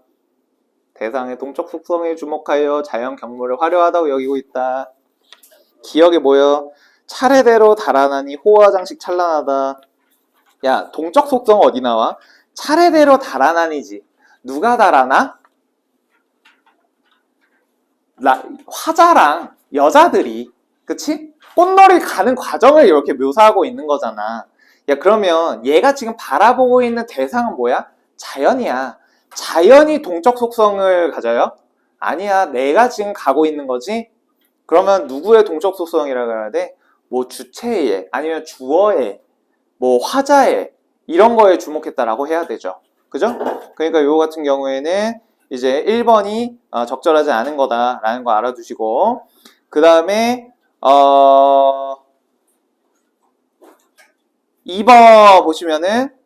대상의 동적 속성에 주목하여 자연 경물을 화려하다고 여기고 있다. 기억에 뭐여? 차례대로 달아나니 호화 장식 찬란하다. 야, 동적 속성 어디 나와? 차례대로 달아나니지. 누가 달아나? 화자랑 여자들이, 그치? 꽃놀이 가는 과정을 이렇게 묘사하고 있는 거잖아. 야, 그러면 얘가 지금 바라보고 있는 대상은 뭐야? 자연이야. 자연이 동적 속성을 가져요? 아니야. 내가 지금 가고 있는 거지? 그러면 누구의 동적 속성이라고 해야 돼? 뭐 주체의, 아니면 주어의, 뭐 화자의, 이런 거에 주목했다라고 해야 되죠. 그죠? 그러니까 요거 같은 경우에는 이제 1번이 적절하지 않은 거다라는 거 알아두시고, 그 다음에 2번 보시면은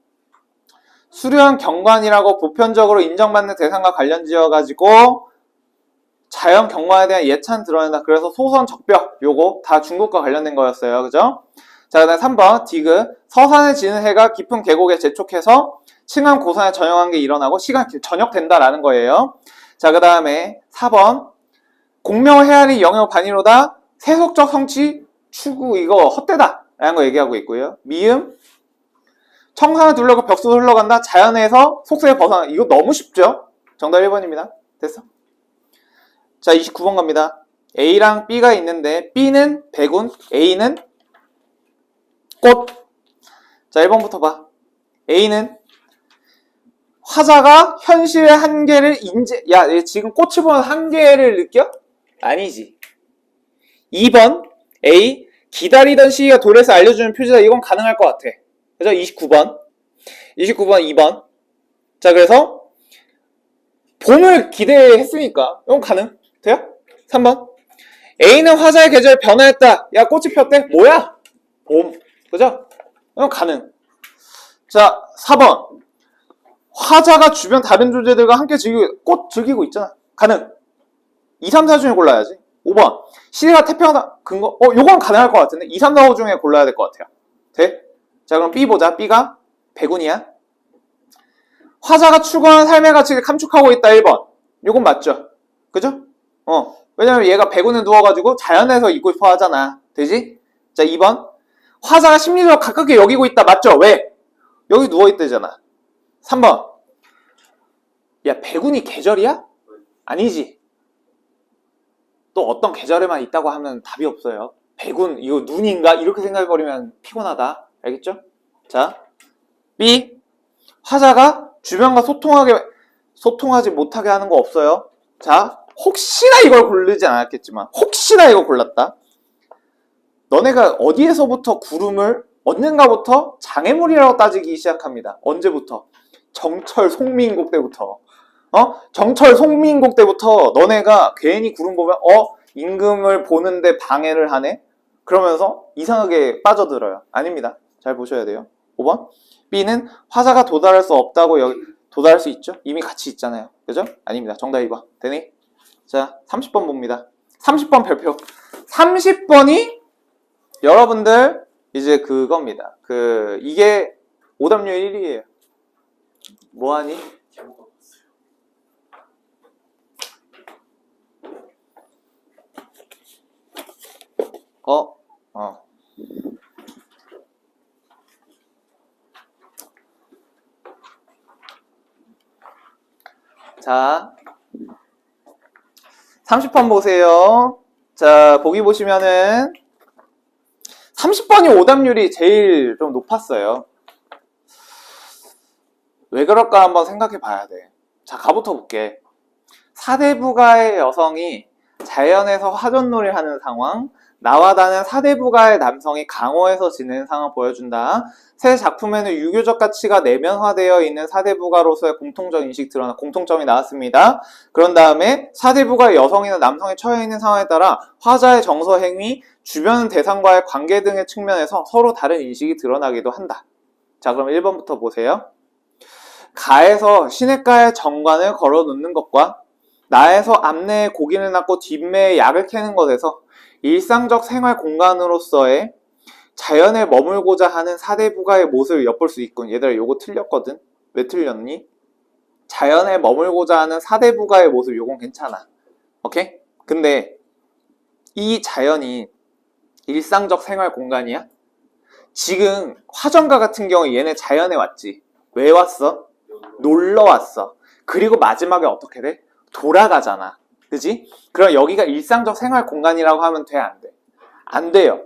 수려한 경관이라고 보편적으로 인정받는 대상과 관련지어가지고 자연 경관에 대한 예찬 드러낸다. 그래서 소선 적벽 요거 다 중국과 관련된 거였어요. 그죠? 자, 그 다음 3번 디귿. 서산에 지는 해가 깊은 계곡에 재촉해서 층암 고산에 전형한 게 일어나고 시간 저녁된다라는 거예요. 자, 그 다음에 4번 공명 헤아리 영역 반이로다. 세속적 성취 추구 이거 헛되다 라는 거 얘기하고 있고요. 미음 청산을 둘러고 벽수로 흘러간다. 자연에서 속세에 벗어나. 이거 너무 쉽죠? 정답 1번입니다. 됐어? 자, 29번 갑니다. A랑 B가 있는데 B는 백운, A는 꽃. 자, 1번부터 봐. A는 화자가 현실의 한계를 야, 얘 지금 꽃을 보면 한계를 느껴? 아니지. 2번 A 기다리던 시기가 도래해서 알려주는 표시다. 이건 가능할 것 같아. 그죠? 29번 2번. 자, 그래서 봄을 기대했으니까 이건 가능. 돼요? 3번 A는 화자의 계절에 변화했다. 야, 꽃이 폈대? 뭐야? 봄. 그죠? 이건 가능. 자, 4번 화자가 주변 다른 존재들과 함께 꽃 즐기고 있잖아. 가능. 2, 3, 4 중에 골라야지. 5번 시대가 태평하다. 근거? 요건 가능할 것 같은데 2, 3, 4, 5 중에 골라야 될 것 같아요. 돼? 자, 그럼 B 보자. B가 백운이야. 화자가 추구하는 삶의 가치를 감축하고 있다. 1번. 요건 맞죠? 그죠? 왜냐면 얘가 백운에 누워가지고 자연에서 있고 싶어 하잖아. 되지? 자, 2번. 화자가 심리적으로 가깝게 여기고 있다. 맞죠? 왜? 여기 누워있대잖아. 3번. 야, 백운이 계절이야? 아니지. 또 어떤 계절에만 있다고 하면 답이 없어요. 백운, 이거 눈인가? 이렇게 생각해버리면 피곤하다. 알겠죠? 자, B. 화자가 주변과 소통하지 못하게 하는 거 없어요. 자, 혹시나 이걸 고르지 않았겠지만, 혹시나 이거 골랐다. 너네가 어디에서부터 구름을, 언젠가부터 장애물이라고 따지기 시작합니다. 언제부터? 정철 송민국 때부터. 정철 송민국 때부터 너네가 괜히 구름 보면 임금을 보는데 방해를 하네? 그러면서 이상하게 빠져들어요. 아닙니다. 잘 보셔야 돼요. 5번. B는 화자가 도달할 수 없다고 도달할 수 있죠? 이미 같이 있잖아요. 그죠? 아닙니다. 정답 2번. 되니? 자, 30번 봅니다. 30번 별표. 30번이 여러분들 이제 그겁니다. 이게 오답률 1위에요. 뭐하니? 자, 30번 보세요. 자, 보기 보시면은 30번이 오답률이 제일 좀 높았어요. 왜 그럴까 한번 생각해 봐야 돼. 자, 가부터 볼게. 사대부가의 여성이 자연에서 화전놀이를 하는 상황, 나와 다른 사대부가의 남성이 강호에서 지내는 상황을 보여준다. 새 작품에는 유교적 가치가 내면화되어 있는 사대부가로서의 공통점이 나왔습니다. 그런 다음에 사대부가의 여성이나 남성에 처해 있는 상황에 따라 화자의 정서 행위, 주변 대상과의 관계 등의 측면에서 서로 다른 인식이 드러나기도 한다. 자, 그럼 1번부터 보세요. 가에서 시냇가에 정관을 걸어놓는 것과 나에서 앞내에 고기를 낚고 뒷매에 약을 캐는 것에서 일상적 생활 공간으로서의 자연에 머물고자 하는 사대부가의 모습을 엿볼 수 있군. 얘들아, 요거 틀렸거든? 왜 틀렸니? 자연에 머물고자 하는 사대부가의 모습, 요건 괜찮아. 오케이? 근데 이 자연이 일상적 생활 공간이야? 지금 화전가 같은 경우 얘네 자연에 왔지. 왜 왔어? 놀러 왔어. 그리고 마지막에 어떻게 돼? 돌아가잖아. 그지? 그럼 여기가 일상적 생활 공간이라고 하면 돼? 안 돼? 안 돼요.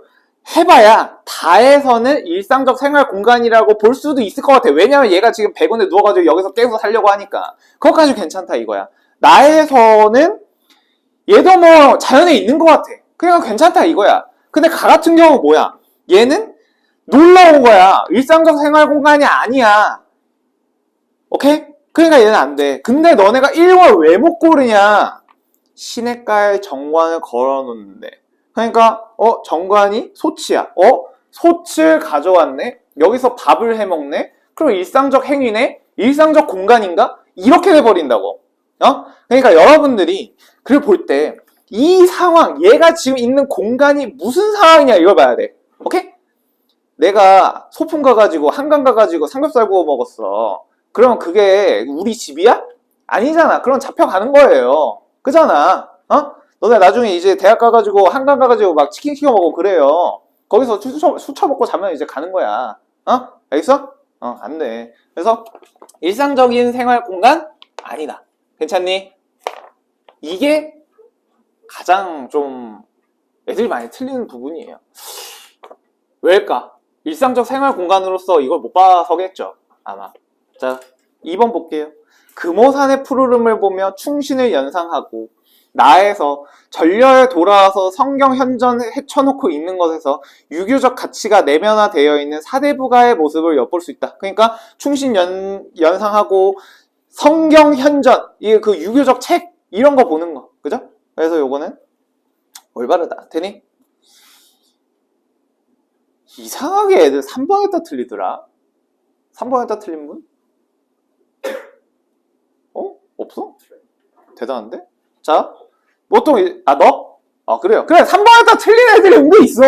해봐야 다에서는 일상적 생활 공간이라고 볼 수도 있을 것 같아. 왜냐면 얘가 지금 백운에 누워가지고 여기서 계속 살려고 하니까. 그것까지 괜찮다 이거야. 나에서는 얘도 뭐 자연에 있는 것 같아. 그러니까 괜찮다 이거야. 근데 가 같은 경우 뭐야? 얘는 놀러 온 거야. 일상적 생활 공간이 아니야. 오케이? 그러니까 얘는 안 돼. 근데 너네가 1번 왜 못 고르냐? 시냇가에 정관을 걸어놓는데. 그러니까 정관이 소치야. 소치를 가져왔네? 여기서 밥을 해먹네? 그럼 일상적 행위네? 일상적 공간인가? 이렇게 돼버린다고. 그러니까 여러분들이 그걸 볼 때 이 상황, 얘가 지금 있는 공간이 무슨 상황이냐 이걸 봐야 돼. 오케이? 내가 소풍 가가지고 한강 가가지고 삼겹살 구워 먹었어. 그럼 그게 우리 집이야? 아니잖아. 그럼 잡혀가는 거예요. 그잖아. 너네 나중에 이제 대학 가가지고 한강 가가지고 막 치킨 시켜 먹고 그래요. 거기서 수쳐 먹고 자면 이제 가는 거야. 알겠어? 안 돼. 그래서 일상적인 생활 공간 아니다. 괜찮니? 이게 가장 좀 애들이 많이 틀리는 부분이에요. 왜일까? 일상적 생활 공간으로서 이걸 못 봐서겠죠. 아마. 자, 2번 볼게요. 금오산의 푸르름을 보며 충신을 연상하고 나에서 전려에 돌아와서 성경 현전 헤쳐놓고 있는 것에서 유교적 가치가 내면화되어 있는 사대부가의 모습을 엿볼 수 있다. 그러니까 충신연상하고 성경 현전, 이게 그 유교적 책 이런 거 보는 거, 그죠? 그래서 요거는 올바르다. 되니? 이상하게 애들 3번에다 틀리더라. 3번에다 틀린 분? 없어? 대단한데? 자, 보통 너? 그래요. 그래, 3번에다 틀린 애들이 은근 있어.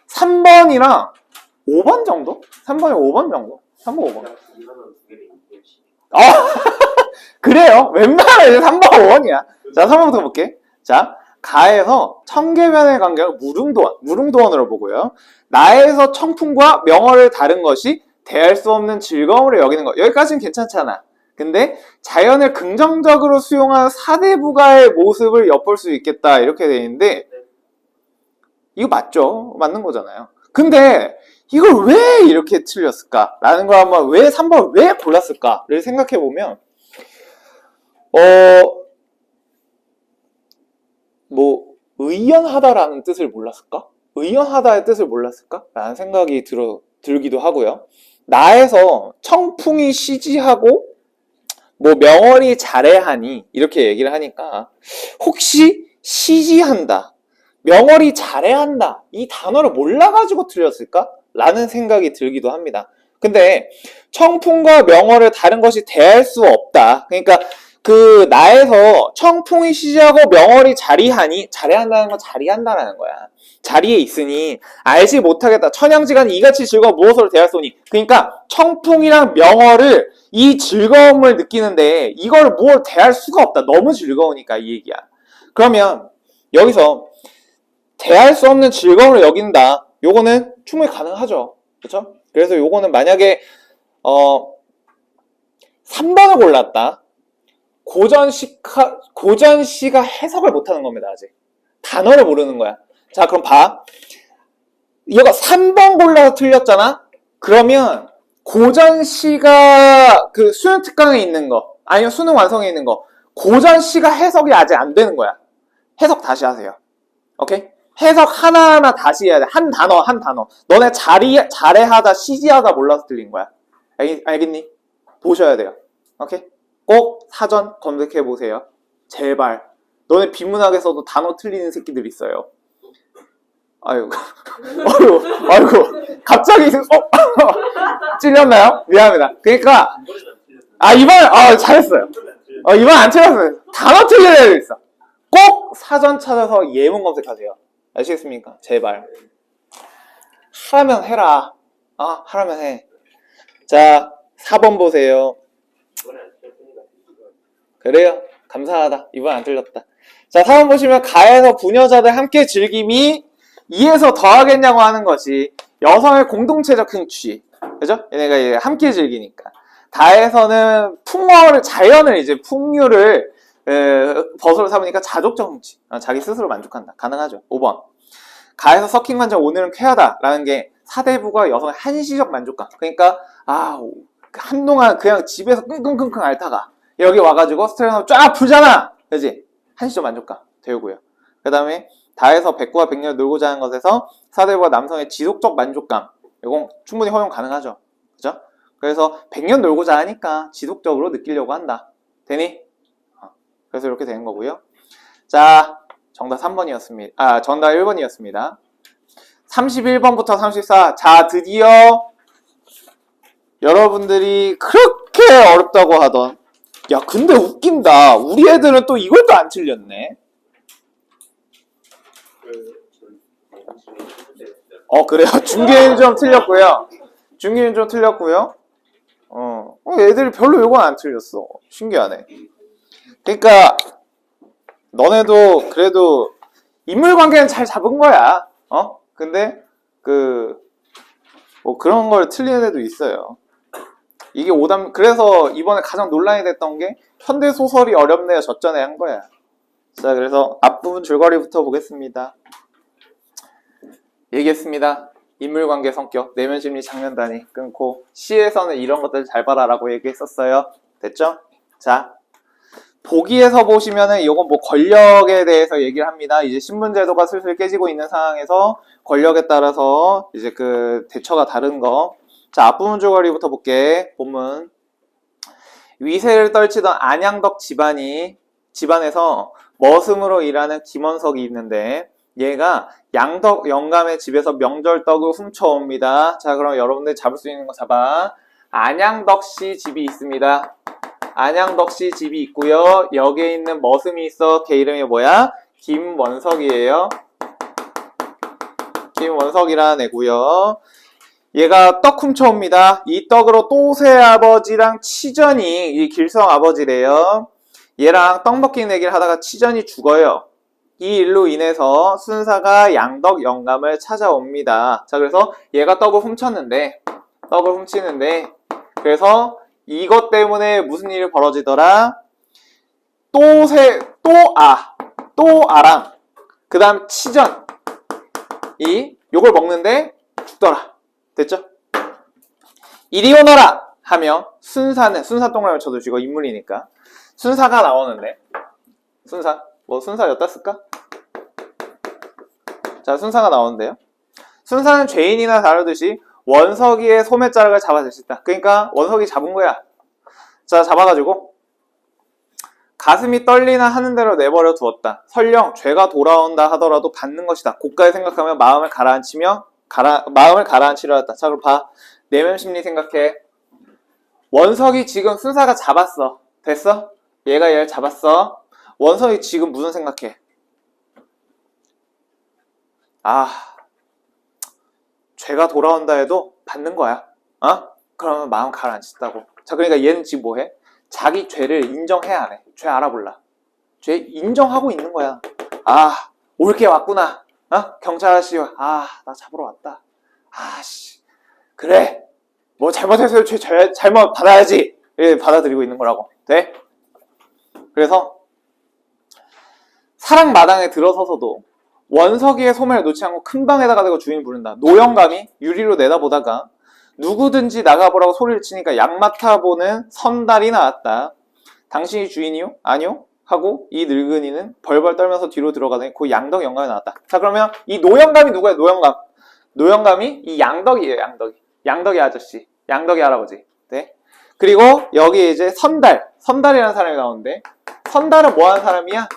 3번이랑 5번 정도? 3번이 5번 정도? 3번, 5번. 그래요. 웬만하면 이제 3번, 5번이야. 자, 3번부터 볼게. 자, 가에서 청계면의 관계를 무릉도원으로 보고요. 나에서 청풍과 명어를 다른 것이 대할 수 없는 즐거움으로 여기는 것. 여기까지는 괜찮잖아. 근데 자연을 긍정적으로 수용한 사대부가의 모습을 엿볼 수 있겠다. 이렇게 돼 있는데 이거 맞죠? 맞는 거잖아요. 근데 이걸 왜 이렇게 틀렸을까? 라는 걸 한번 왜 3번을 왜 골랐을까를 생각해 보면 의연하다라는 뜻을 몰랐을까? 의연하다의 뜻을 몰랐을까? 라는 생각이 들기도 하고요. 나에서 청풍이 시지하고 명월이 잘해하니 이렇게 얘기를 하니까 혹시 시지한다, 명월이 잘해한다 이 단어를 몰라가지고 틀렸을까? 라는 생각이 들기도 합니다. 근데 청풍과 명월을 다른 것이 대할 수 없다. 그러니까 그 나에서 청풍이 시지하고 명월이 자리하니, 잘해한다는 건 자리한다라는 거야. 자리에 있으니 알지 못하겠다. 천양지간 이같이 즐거워 무엇으로 대할 수 오니. 그러니까 청풍이랑 명월을 이 즐거움을 느끼는데 이걸 뭘 대할 수가 없다. 너무 즐거우니까 이 얘기야. 그러면 여기서 대할 수 없는 즐거움을 여긴다. 요거는 충분히 가능하죠. 그렇죠? 그래서 요거는 만약에 3번을 골랐다. 고전시가 해석을 못하는 겁니다. 아직 단어를 모르는 거야. 자, 그럼 봐. 얘가 3번 골라서 틀렸잖아. 그러면 고전시가 그 수능 특강에 있는 거 아니면 수능 완성에 있는 거 고전시가 해석이 아직 안 되는 거야. 해석 다시 하세요. 오케이? 해석 하나하나 다시 해야 돼. 한 단어 한 단어. 너네 잘해하다 시지하다 몰라서 틀린 거야. 알겠니? 보셔야 돼요. 오케이? 꼭 사전 검색해 보세요. 제발. 너네 비문학에서도 단어 틀리는 새끼들 있어요. 아이고 갑자기 찔렸나요? 미안합니다. 그러니까 이번 잘했어요. 이번 안 틀렸어요. 단어 틀리는 애들 있어. 꼭 사전 찾아서 예문 검색하세요. 아시겠습니까? 제발. 하라면 해라. 하라면 해. 자, 4번 보세요. 그래요? 감사하다. 이번 안 틀렸다. 자, 4번 보시면 가에서 부녀자들 함께 즐김이 2에서 더하겠냐고 하는 것이 여성의 공동체적 행취. 그죠? 얘네가 함께 즐기니까. 다에서는 자연을 이제 풍류를 벗으로 삼으니까 자족적 행취. 자기 스스로 만족한다. 가능하죠. 5번. 가에서 섞인 관점 오늘은 쾌하다. 라는 게 사대부가 여성의 한시적 만족감. 그러니까 한동안 그냥 집에서 끙끙끙끙 앓다가 여기 와가지고 스트레스 쫙 풀잖아. 그지? 한시적 만족감 되고요. 그 다음에 다에서 백구와 백녀를 놀고자 하는 것에서 사대부와 남성의 지속적 만족감. 이건 충분히 허용 가능하죠. 그죠? 그래서 100년 놀고자 하니까 지속적으로 느끼려고 한다. 되니? 그래서 이렇게 되는 거고요. 자, 정답 3번이었습니다. 정답 1번이었습니다. 31번부터 34. 자, 드디어 여러분들이 그렇게 어렵다고 하던 야, 근데 웃긴다. 우리 애들은 또 이걸 또 안 틀렸네. 그래요. 중계는 좀 틀렸고요. 애들이 별로 이건 안 틀렸어. 신기하네. 그러니까 너네도 그래도 인물관계는 잘 잡은 거야. 근데 그런 걸 틀리는 애도 있어요. 이게 그래서 이번에 가장 논란이 됐던 게 현대소설이 어렵네요. 젖전에 한 거야. 자, 그래서 앞부분 줄거리부터 보겠습니다. 얘기했습니다. 인물관계 성격, 내면심리 장면 단위 끊고 시에서는 이런 것들 잘 봐라라고 얘기했었어요. 됐죠? 자, 보기에서 보시면은 이건 뭐 권력에 대해서 얘기를 합니다. 이제 신분제도가 슬슬 깨지고 있는 상황에서 권력에 따라서 이제 그 대처가 다른 거. 자, 앞부분 줄거리부터 볼게. 본문. 위세를 떨치던 안양덕 집안에서 머슴으로 일하는 김원석이 있는데 얘가 양덕 영감의 집에서 명절떡을 훔쳐옵니다. 자, 그럼 여러분들 잡을 수 있는 거 잡아. 안양덕 씨 집이 있습니다. 안양덕 씨 집이 있고요. 여기에 있는 머슴이 있어. 걔 이름이 뭐야? 김원석이에요. 김원석이라는 애고요. 얘가 떡 훔쳐옵니다. 이 떡으로 또새 아버지랑 치전이, 이 길성 아버지래요. 얘랑 떡 먹기 내기를 하다가 치전이 죽어요. 이 일로 인해서 순사가 양덕 영감을 찾아옵니다. 자, 그래서 얘가 떡을 훔치는데 그래서 이것 때문에 무슨 일이 벌어지더라? 또아랑 그 다음 치전이 요걸 먹는데 죽더라. 됐죠? 이리 오너라 하며 순사 동그라미 쳐두시고 인물이니까 순사가 나오는데 순사였다 쓸까? 자, 순사가 나오는데요. 순사는 죄인이나 다르듯이 원석이의 소매자락을 잡아낼 수 있다. 그러니까 원석이 잡은 거야. 자, 잡아가지고 가슴이 떨리나 하는 대로 내버려 두었다. 설령 죄가 돌아온다 하더라도 받는 것이다. 고가에 생각하며 마음을 가라앉히려 했다. 자, 그럼 봐. 내면 심리 생각해. 원석이 지금 순사가 잡았어. 됐어? 얘가 얘를 잡았어. 원석이 지금 무슨 생각해? 죄가 돌아온다 해도 받는 거야. 그러면 마음 가라앉힌다고. 자, 그러니까 얘는 지금 뭐해? 자기 죄를 인정해야 안 해. 죄 알아볼라. 죄 인정하고 있는 거야. 옳게 왔구나. 경찰 아저씨, 나 잡으러 왔다. 그래. 뭐 잘못했어요. 죄 잘못 받아야지. 이렇게 받아들이고 있는 거라고. 돼? 그래서 사랑 마당에 들어서서도 원석이의 소매를 놓지 않고 큰 방에다가 대고 주인을 부른다. 노영감이 유리로 내다보다가 누구든지 나가보라고 소리를 치니까 약 맡아보는 선달이 나왔다. 당신이 주인이요? 아니요? 하고 이 늙은이는 벌벌 떨면서 뒤로 들어가더니 그 양덕 영감이 나왔다. 자, 그러면 이 노영감이 누구야? 노영감이 이 양덕이에요. 양덕이 아저씨, 양덕이 할아버지. 네. 그리고 여기 이제 선달이라는 사람이 나오는데 선달은 뭐 하는 사람이야?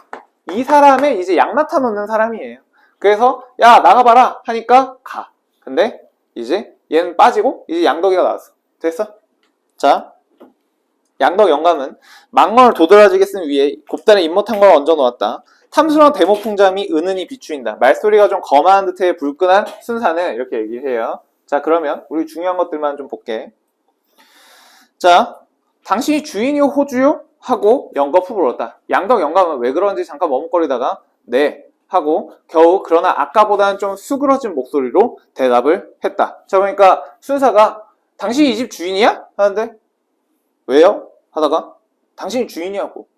이 사람의 이제 약 맡아 놓는 사람이에요. 그래서 야, 나가봐라 하니까 가. 근데 이제 얘는 빠지고 이제 양덕이가 나왔어. 됐어? 자, 양덕 영감은 망언을 도드라지게 쓴 위에 곱다리 잇못한 걸 얹어 놓았다. 탐스러운 대모풍잠이 은은히 비추인다. 말소리가 좀 거만한 듯해 불끈한 순사는 이렇게 얘기를 해요. 자, 그러면 우리 중요한 것들만 좀 볼게. 자, 당신이 주인이요 호주요? 하고 연거푸 물었다. 양덕 영감은 왜 그런지 잠깐 머뭇거리다가 네 하고 겨우 그러나 아까보다는 좀 수그러진 목소리로 대답을 했다. 자, 그러니까 순사가 당신이 이 집 주인이야? 하는데 왜요? 하다가 당신이 주인이냐고.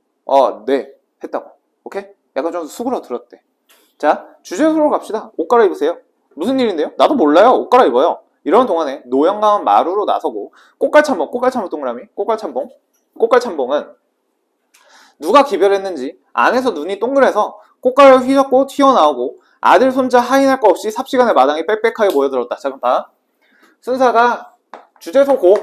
네 했다고. 오케이? 약간 좀 수그러들었대. 자, 주제소로 갑시다. 옷 갈아입으세요. 무슨 일인데요? 나도 몰라요. 옷 갈아입어요. 이런 동안에 노영감은 마루로 나서고 꽃갈참봉 동그라미 꽃갈참봉은 누가 기별했는지 안에서 눈이 동그래서 꽃갈을 휘젓고 튀어나오고 아들 손자 하인할 거 없이 삽시간에 마당에 빽빽하게 모여들었다. 자, 그럼 봐. 순사가 주제소 고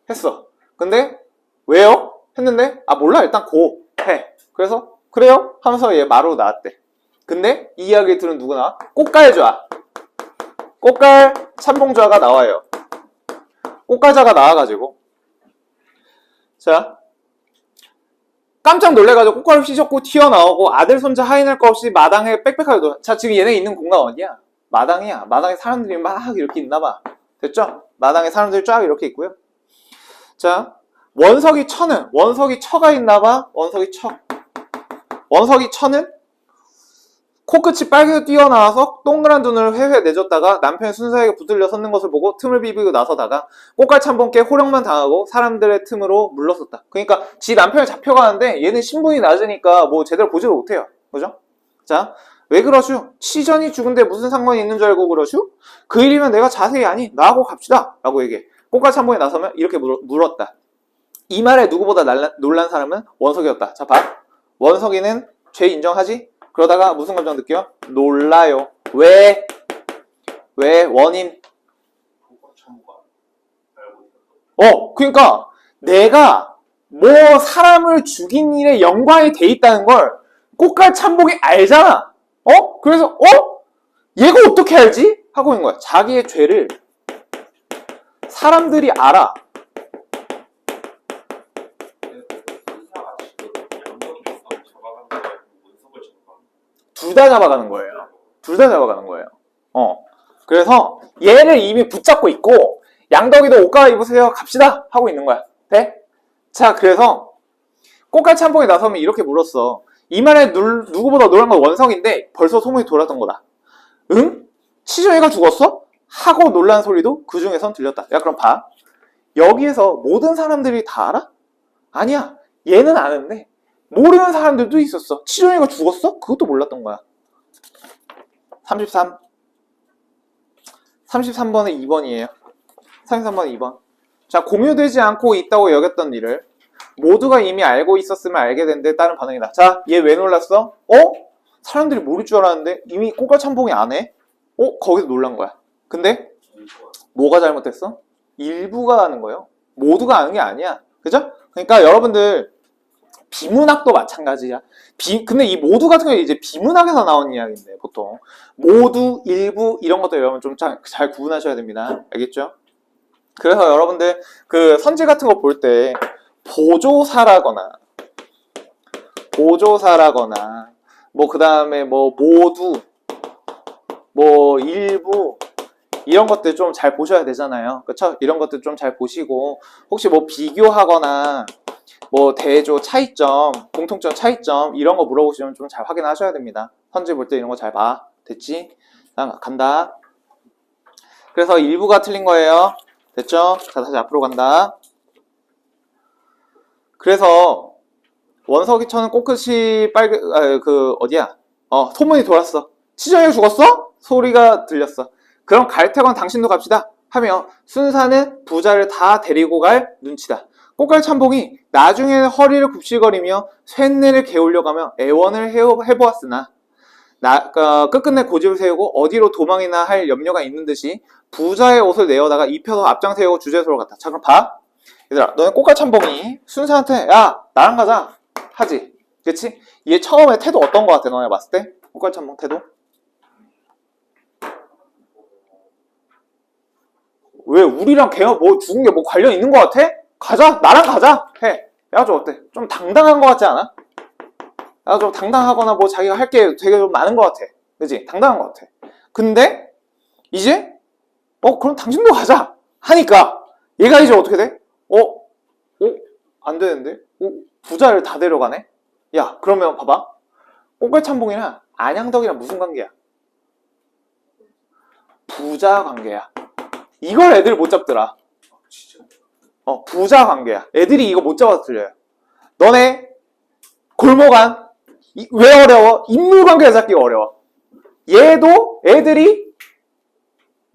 했어. 근데 왜요? 했는데 몰라 일단 고 해. 그래서 그래요? 하면서 얘 마루로 나왔대. 근데 이 이야기를 들은 누구나 꽃갈좌 꽃갈 참봉좌가 나와요. 꽃갈좌가 나와가지고 자, 깜짝 놀래가지고 꽃갈을 휘젓고 튀어나오고 아들 손자 하인할 거 없이 마당에 빽빽하게 놓아. 자, 지금 얘네 있는 공간 어디야? 마당이야. 마당에 사람들이 막 이렇게 있나봐. 됐죠? 마당에 사람들이 쫙 이렇게 있고요. 자, 원석이 처가 있나봐. 원석이 처는 코끝이 빨개서 뛰어나와서 동그란 눈을 회회 내줬다가 남편이 순사에게 붙들려 섰는 것을 보고 틈을 비비고 나서다가 꽃갈참봉께 호령만 당하고 사람들의 틈으로 물러섰다. 그러니까 지 남편이 잡혀가는데 얘는 신분이 낮으니까 뭐 제대로 보지도 못해요. 그죠? 자, 왜 그러슈? 치전이 죽은데 무슨 상관이 있는 줄 알고 그러슈? 그 일이면 내가 자세히 아니 나하고 갑시다 라고 얘기해. 꽃갈참봉에 나서면 이렇게 물었다. 이 말에 누구보다 놀란 사람은 원석이었다. 자, 봐. 원석이는 죄 인정하지? 그러다가 무슨 감정 느껴? 놀라요. 왜? 원인. 그러니까 내가 뭐 사람을 죽인 일에 연관이 돼 있다는 걸 꽃갈 참복이 알잖아. 그래서 얘가 어떻게 알지? 하고 있는 거야. 자기의 죄를 사람들이 알아. 둘 다 잡아가는 거예요. 둘 다 잡아가는 거예요. 그래서 얘를 이미 붙잡고 있고 양덕이도 옷 갈아입으세요. 갑시다. 하고 있는 거야. 돼? 자, 그래서 꽃갈 참복에 나서면 이렇게 물었어. 이 말에 누구보다 놀란 건 원석인데 벌써 소문이 돌았던 거다. 응? 치조이가 죽었어? 하고 놀란 소리도 그 중에선 들렸다. 야, 그럼 봐. 여기에서 모든 사람들이 다 알아? 아니야. 얘는 아는데 모르는 사람들도 있었어. 치조이가 죽었어? 그것도 몰랐던 거야. 33. 33번에 2번이에요. 33번에 2번. 자, 공유되지 않고 있다고 여겼던 일을 모두가 이미 알고 있었으면 알게 된 데 따른 반응이다. 자, 얘 왜 놀랐어? 사람들이 모를 줄 알았는데 이미 꽃갈 참봉이 안 해? 거기서 놀란 거야. 근데 뭐가 잘못됐어? 일부가 아는 거예요. 모두가 아는 게 아니야. 그죠? 그러니까 여러분들 비문학도 마찬가지야. 근데 이 모두 같은 경우에 이제 비문학에서 나온 이야기인데 보통 모두, 일부 이런 것도 여러분 좀 잘 구분하셔야 됩니다. 알겠죠? 그래서 여러분들 그 선지 같은 거 볼 때 보조사라거나 뭐 그 다음에 뭐 모두 뭐 일부 이런 것들 좀 잘 보셔야 되잖아요. 그쵸? 이런 것들 좀 잘 보시고 혹시 뭐 비교하거나 뭐 대조 차이점, 공통점 차이점 이런 거 물어보시면 좀 잘 확인하셔야 됩니다. 선지 볼 때 이런 거 잘 봐. 됐지? 자, 간다. 그래서 일부가 틀린 거예요. 됐죠? 자, 다시 앞으로 간다. 그래서 원석이처는 꽃끝이 어디야? 소문이 돌았어. 치정이가 죽었어? 소리가 들렸어. 그럼 갈태건 당신도 갑시다. 하며 순사는 부자를 다 데리고 갈 눈치다. 꽃갈 참봉이 나중에는 허리를 굽실거리며 쇳내를 개울려가며 애원을 해보았으나 끝끝내 고집을 세우고 어디로 도망이나 할 염려가 있는 듯이 부자의 옷을 내어다가 입혀서 앞장 세우고 주제소로 갔다. 자, 그럼 봐. 얘들아, 너네 꽃갈 참봉이 순사한테 야 나랑 가자 하지. 그치? 얘 처음에 태도 어떤 거 같아? 너네 봤을 때? 꽃갈 참봉 태도? 왜 우리랑 걔가 뭐 죽은 게 뭐 관련 있는 거 같아? 가자, 나랑 가자 해. 야, 좀 어때? 좀 당당한 거 같지 않아? 야, 좀 당당하거나 뭐 자기가 할 게 되게 좀 많은 거 같아. 그치? 당당한 거 같아. 근데 이제 그럼 당신도 가자 하니까 얘가 이제 어떻게 돼? 안 되는데? 부자를 다 데려가네? 야, 그러면 봐봐. 꽃갈 참봉이랑 안양덕이랑 무슨 관계야? 부자 관계야. 이걸 애들 못 잡더라. 부자 관계야. 애들이 이거 못 잡아서 틀려요. 너네 골목 안 왜 어려워? 인물관계 잡기가 어려워. 얘도 애들이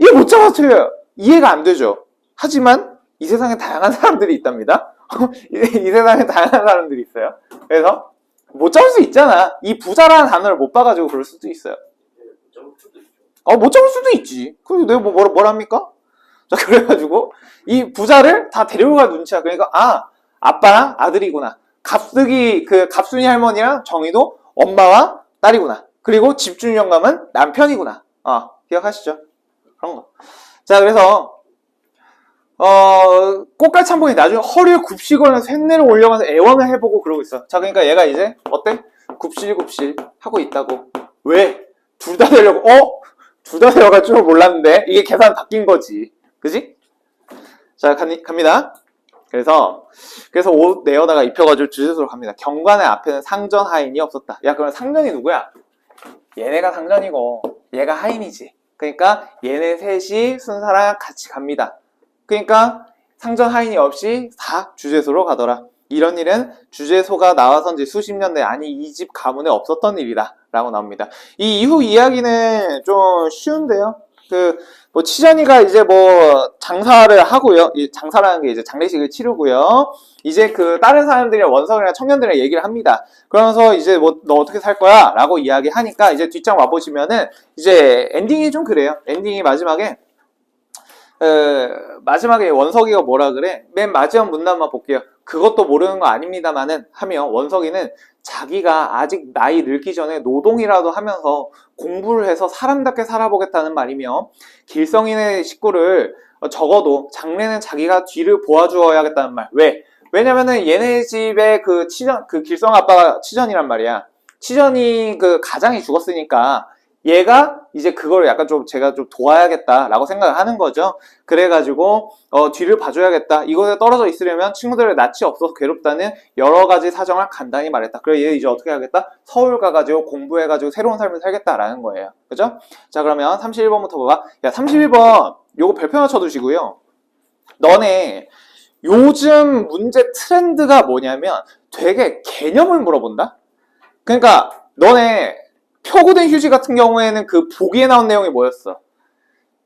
얘 못 잡아서 틀려요. 이해가 안 되죠. 하지만 이 세상에 다양한 사람들이 있답니다. 이 세상에 다양한 사람들이 있어요. 그래서 못 잡을 수 있잖아. 이 부자라는 단어를 못 봐가지고 그럴 수도 있어요. 못 잡을 수도 있지. 그럼 내가 뭐랍니까? 자, 그래가지고 이 부자를 다 데리고 갈 눈치야. 그러니까 아빠랑 아들이구나. 갑순이 할머니랑 정희도 엄마와 딸이구나. 그리고 집주인 영감은 남편이구나. 기억하시죠? 그런 거. 자, 그래서 꽃갈 참봉이 나중에 허리를 굽시거나 쇳내를 올려가면서 애원을 해보고 그러고 있어. 자, 그러니까 얘가 이제 어때? 굽실굽실 하고 있다고. 왜? 둘 다 되려고. 둘 다 되어갈 줄 몰랐는데 이게 계산 바뀐 거지. 그지? 자, 갑니다. 그래서 옷 내어다가 입혀가지고 주제소로 갑니다. 경관의 앞에는 상전 하인이 없었다. 야, 그럼 상전이 누구야? 얘네가 상전이고 얘가 하인이지. 그러니까 얘네 셋이 순사랑 같이 갑니다. 그러니까 상전 하인이 없이 다 주제소로 가더라. 이런 일은 주제소가 나와선지 수십 년 내 아니 이 집 가문에 없었던 일이다 라고 나옵니다. 이 이후 이야기는 좀 쉬운데요. 뭐 치전이가 이제 뭐 장사를 하고요. 이 장사라는 게 이제 장례식을 치르고요. 이제 다른 사람들이랑 원석이랑 청년들이랑 얘기를 합니다. 그러면서 이제 뭐 너 어떻게 살 거야? 라고 이야기하니까 이제 뒷장 와보시면은 이제 엔딩이 좀 그래요. 엔딩이 마지막에 원석이가 뭐라 그래? 맨 마지막 문단만 볼게요. 그것도 모르는 거 아닙니다만은 하며 원석이는 자기가 아직 나이 늙기 전에 노동이라도 하면서 공부를 해서 사람답게 살아보겠다는 말이며 길성인의 식구를 적어도 장래는 자기가 뒤를 보아주어야겠다는 말. 왜? 왜냐면은 얘네 집에 길성 아빠가 치전이란 말이야. 치전이 가장이 죽었으니까 얘가 이제 그걸 약간 제가 좀 도와야겠다라고 생각을 하는 거죠. 그래가지고 뒤를 봐줘야겠다. 이곳에 떨어져 있으려면 친구들의 낯이 없어서 괴롭다는 여러 가지 사정을 간단히 말했다. 그래 얘 이제 어떻게 하겠다? 서울 가가지고 공부해가지고 새로운 삶을 살겠다라는 거예요. 그죠? 자 그러면 31번부터 봐봐. 야 31번 요거 별표 하나 쳐두시고요. 너네 요즘 문제 트렌드가 뭐냐면 되게 개념을 물어본다? 그러니까 너네 표고된 휴지 같은 경우에는 보기에 나온 내용이 뭐였어?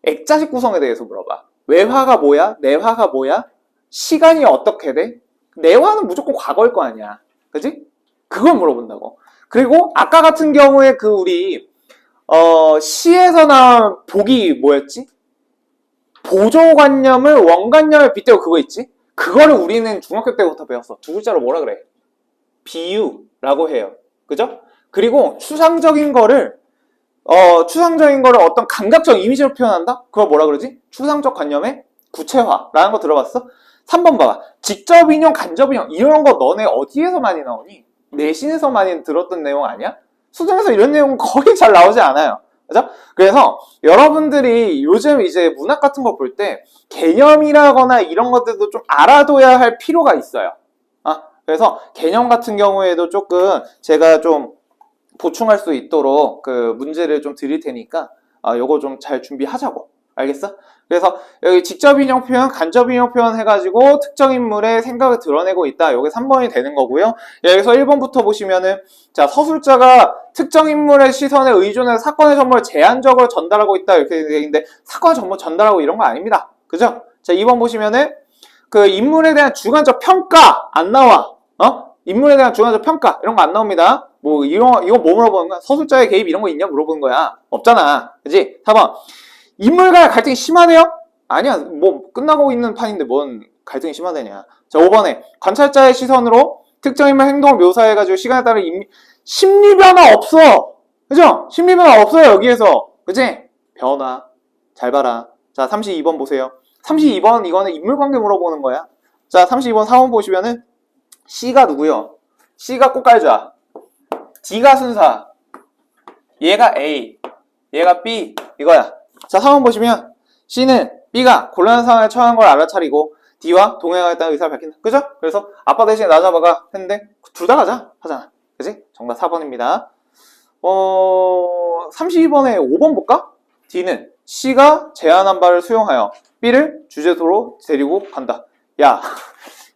액자식 구성에 대해서 물어봐. 외화가 뭐야? 내화가 뭐야? 시간이 어떻게 돼? 내화는 무조건 과거일 거 아니야. 그지? 그걸 물어본다고. 그리고 아까 같은 경우에 우리 시에서 나온 복이 뭐였지? 보조관념을 원관념에 빗대고 그거 있지? 그거를 우리는 중학교 때부터 배웠어. 두 글자로 뭐라 그래? 비유라고 해요. 그죠? 그리고 추상적인 거를 어떤 감각적 이미지로 표현한다? 그걸 뭐라 그러지? 추상적 관념의 구체화라는 거 들어봤어? 3번 봐봐. 직접 인용, 간접 인용 이런 거 너네 어디에서 많이 나오니? 내신에서 많이 들었던 내용 아니야? 수능에서 이런 내용은 거의 잘 나오지 않아요. 그죠? 그래서 여러분들이 요즘 이제 문학 같은 거 볼 때 개념이라거나 이런 것들도 좀 알아둬야 할 필요가 있어요. 그래서 개념 같은 경우에도 조금 제가 좀 보충할 수 있도록 문제를 좀 드릴 테니까 요거 좀 잘 준비하자고. 알겠어? 그래서 여기 직접 인용 표현, 간접 인용 표현 해가지고 특정 인물의 생각을 드러내고 있다. 요게 3번이 되는 거고요. 여기서 1번부터 보시면은 자 서술자가 특정 인물의 시선에 의존해서 사건의 전모를 제한적으로 전달하고 있다. 이렇게 되어 있는데 사건의 전모 전달하고 이런 거 아닙니다. 그죠? 자 2번 보시면은 인물에 대한 주관적 평가 안 나와. 인물에 대한 주관적 평가 이런 거 안 나옵니다. 뭐 이거 뭐 물어보는 거야? 서술자의 개입 이런 거 있냐 물어보는 거야. 없잖아. 그지? 4번 인물 간의 갈등이 심하네요? 아니야. 뭐 끝나고 있는 판인데 뭔 갈등이 심하다냐. 자 5번에 관찰자의 시선으로 특정 인물 행동을 묘사해가지고 시간에 따라 심리 변화 없어. 그죠? 심리 변화 없어요 여기에서. 그지? 변화 잘 봐라. 자 32번 보세요. 32번 이거는 인물관계 물어보는 거야. 자 32번 4번 보시면은 C가 누구요? C가 꽃갈자, D가 순사, 얘가 A, 얘가 B 이거야. 자 3번 보시면 C는 B가 곤란한 상황에 처한 걸 알아차리고 D와 동행하겠다는 의사를 밝힌다. 그죠? 그래서 아빠 대신에 나 잡아가 했는데 둘 다 가자 하잖아. 그지? 정답 4번입니다. 32번에 5번 볼까? D는 C가 제안한 바를 수용하여 B를 주제소로 데리고 간다. 야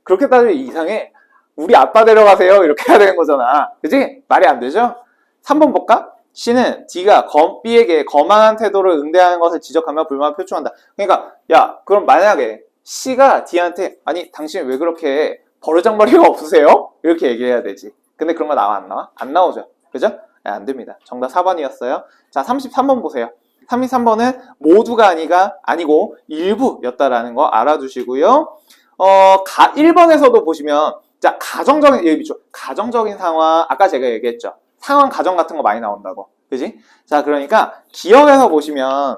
그렇게 따지면 이상해. 우리 아빠 데려가세요 이렇게 해야 되는 거잖아. 그지? 말이 안 되죠? 3번 볼까? C는 D가 B에게 거만한 태도를 응대하는 것을 지적하며 불만을 표출한다. 그러니까 야 그럼 만약에 C가 D한테 아니 당신 왜 그렇게 버르장머리가 없으세요? 이렇게 얘기해야 되지. 근데 그런 거 나와 안 나와? 안 나오죠. 그죠? 안 됩니다. 정답 4번이었어요. 자 33번 보세요. 33번은 모두가 아니고 일부였다라는 거 알아두시고요. 1번에서도 보시면 자 가정적인 상황 아까 제가 얘기했죠. 상황 가정 같은 거 많이 나온다고. 그지? 자 그러니까 기억에서 보시면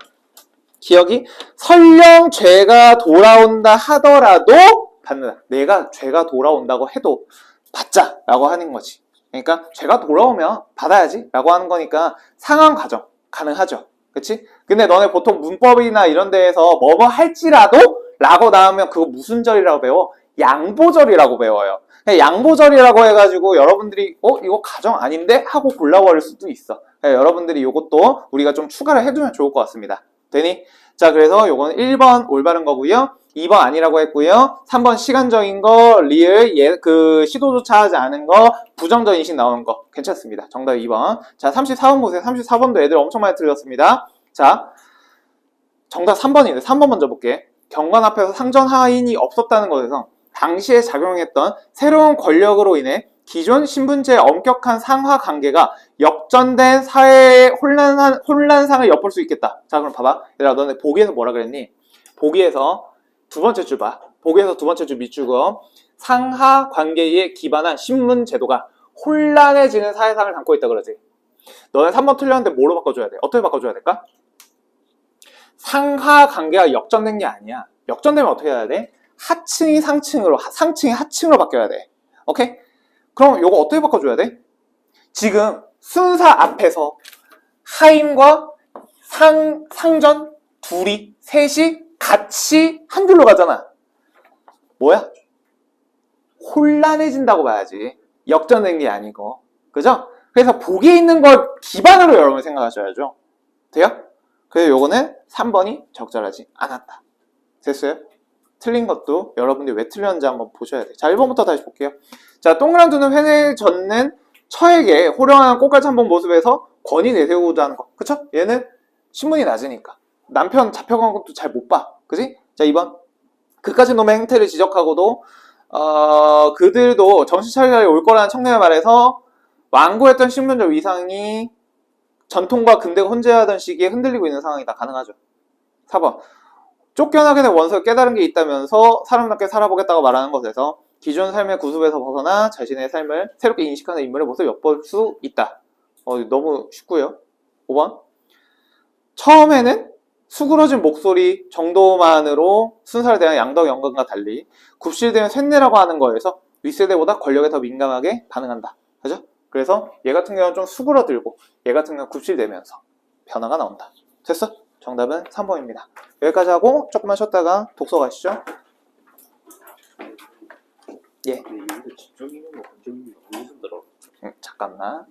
기억이 설령 죄가 돌아온다 하더라도 받는다. 내가 죄가 돌아온다고 해도 받자라고 하는 거지. 그러니까 죄가 돌아오면 받아야지 라고 하는 거니까 상황 가정 가능하죠. 그치? 근데 너네 보통 문법이나 이런 데에서 뭐뭐 할지라도 라고 나오면 그거 무슨 절이라고 배워? 양보절이라고 배워요. 양보절이라고 해가지고 여러분들이 이거 가정 아닌데? 하고 골라버릴 수도 있어. 여러분들이 이것도 우리가 좀 추가를 해두면 좋을 것 같습니다. 되니? 자 그래서 요거는 1번 올바른 거고요. 2번 아니라고 했고요. 3번 시간적인 거, 리을, 시도조차 하지 않은 거, 부정적 인식 나오는 거 괜찮습니다. 정답 2번. 자 34번 보세요. 34번도 애들 엄청 많이 틀렸습니다. 자 정답 3번인데 3번 먼저 볼게. 경관 앞에서 상전 하인이 없었다는 것에서 당시에 작용했던 새로운 권력으로 인해 기존 신분제의 엄격한 상하 관계가 역전된 사회의 혼란상을 엿볼 수 있겠다. 자, 그럼 봐봐. 얘들아, 너네 보기에서 뭐라 그랬니? 보기에서 두 번째 줄 봐. 보기에서 두 번째 줄 밑줄거 상하 관계에 기반한 신분 제도가 혼란해지는 사회상을 담고 있다 그러지. 너네 3번 틀렸는데 뭐로 바꿔줘야 돼? 어떻게 바꿔줘야 될까? 상하 관계가 역전된 게 아니야. 역전되면 어떻게 해야 돼? 하층이 상층으로, 상층이 하층으로 바뀌어야 돼. 오케이? 그럼 이거 어떻게 바꿔줘야 돼? 지금 순사 앞에서 하인과 상전 둘이 셋이 같이 한 줄로 가잖아. 뭐야? 혼란해진다고 봐야지. 역전된 게 아니고. 그죠? 그래서 보기에 있는 걸 기반으로 여러분 생각하셔야죠. 돼요? 그래서 요거는 3번이 적절하지 않았다. 됐어요? 틀린 것도 여러분들이 왜 틀렸는지 한번 보셔야 돼요. 자, 1번부터 다시 볼게요. 자, 동그란 두는 회를 젓는 처에게 호령하는 꽃갈 참복 모습에서 권위 내세우고자 하는 거. 그쵸? 얘는 신분이 낮으니까. 남편 잡혀간 것도 잘 못 봐. 그지? 자, 2번. 그까진 놈의 행태를 지적하고도 그들도 정신 차리려 올 거라는 청년의 말에서 완고했던 신분적 위상이 전통과 근대가 혼재하던 시기에 흔들리고 있는 상황이다. 가능하죠. 4번. 쫓겨나게 된 원석을 깨달은 게 있다면서 사람답게 살아보겠다고 말하는 것에서 기존 삶의 구습에서 벗어나 자신의 삶을 새롭게 인식하는 인물의 모습을 엿볼 수 있다. 너무 쉽고요. 5번. 처음에는 수그러진 목소리 정도만으로 순사에 대한 양덕 연관과 달리 굽실대면 쇳내라고 하는 거에서 윗세대보다 권력에 더 민감하게 반응한다. 그죠? 그래서 얘 같은 경우는 좀 수그러들고 얘 같은 경우는 굽실대면서 변화가 나온다. 됐어? 정답은 3번입니다. 여기까지 하고 조금만 쉬었다가 독서 가시죠. 예. 근데 이거 집중이는 뭐 감정이 너무 힘들어. 잠깐만.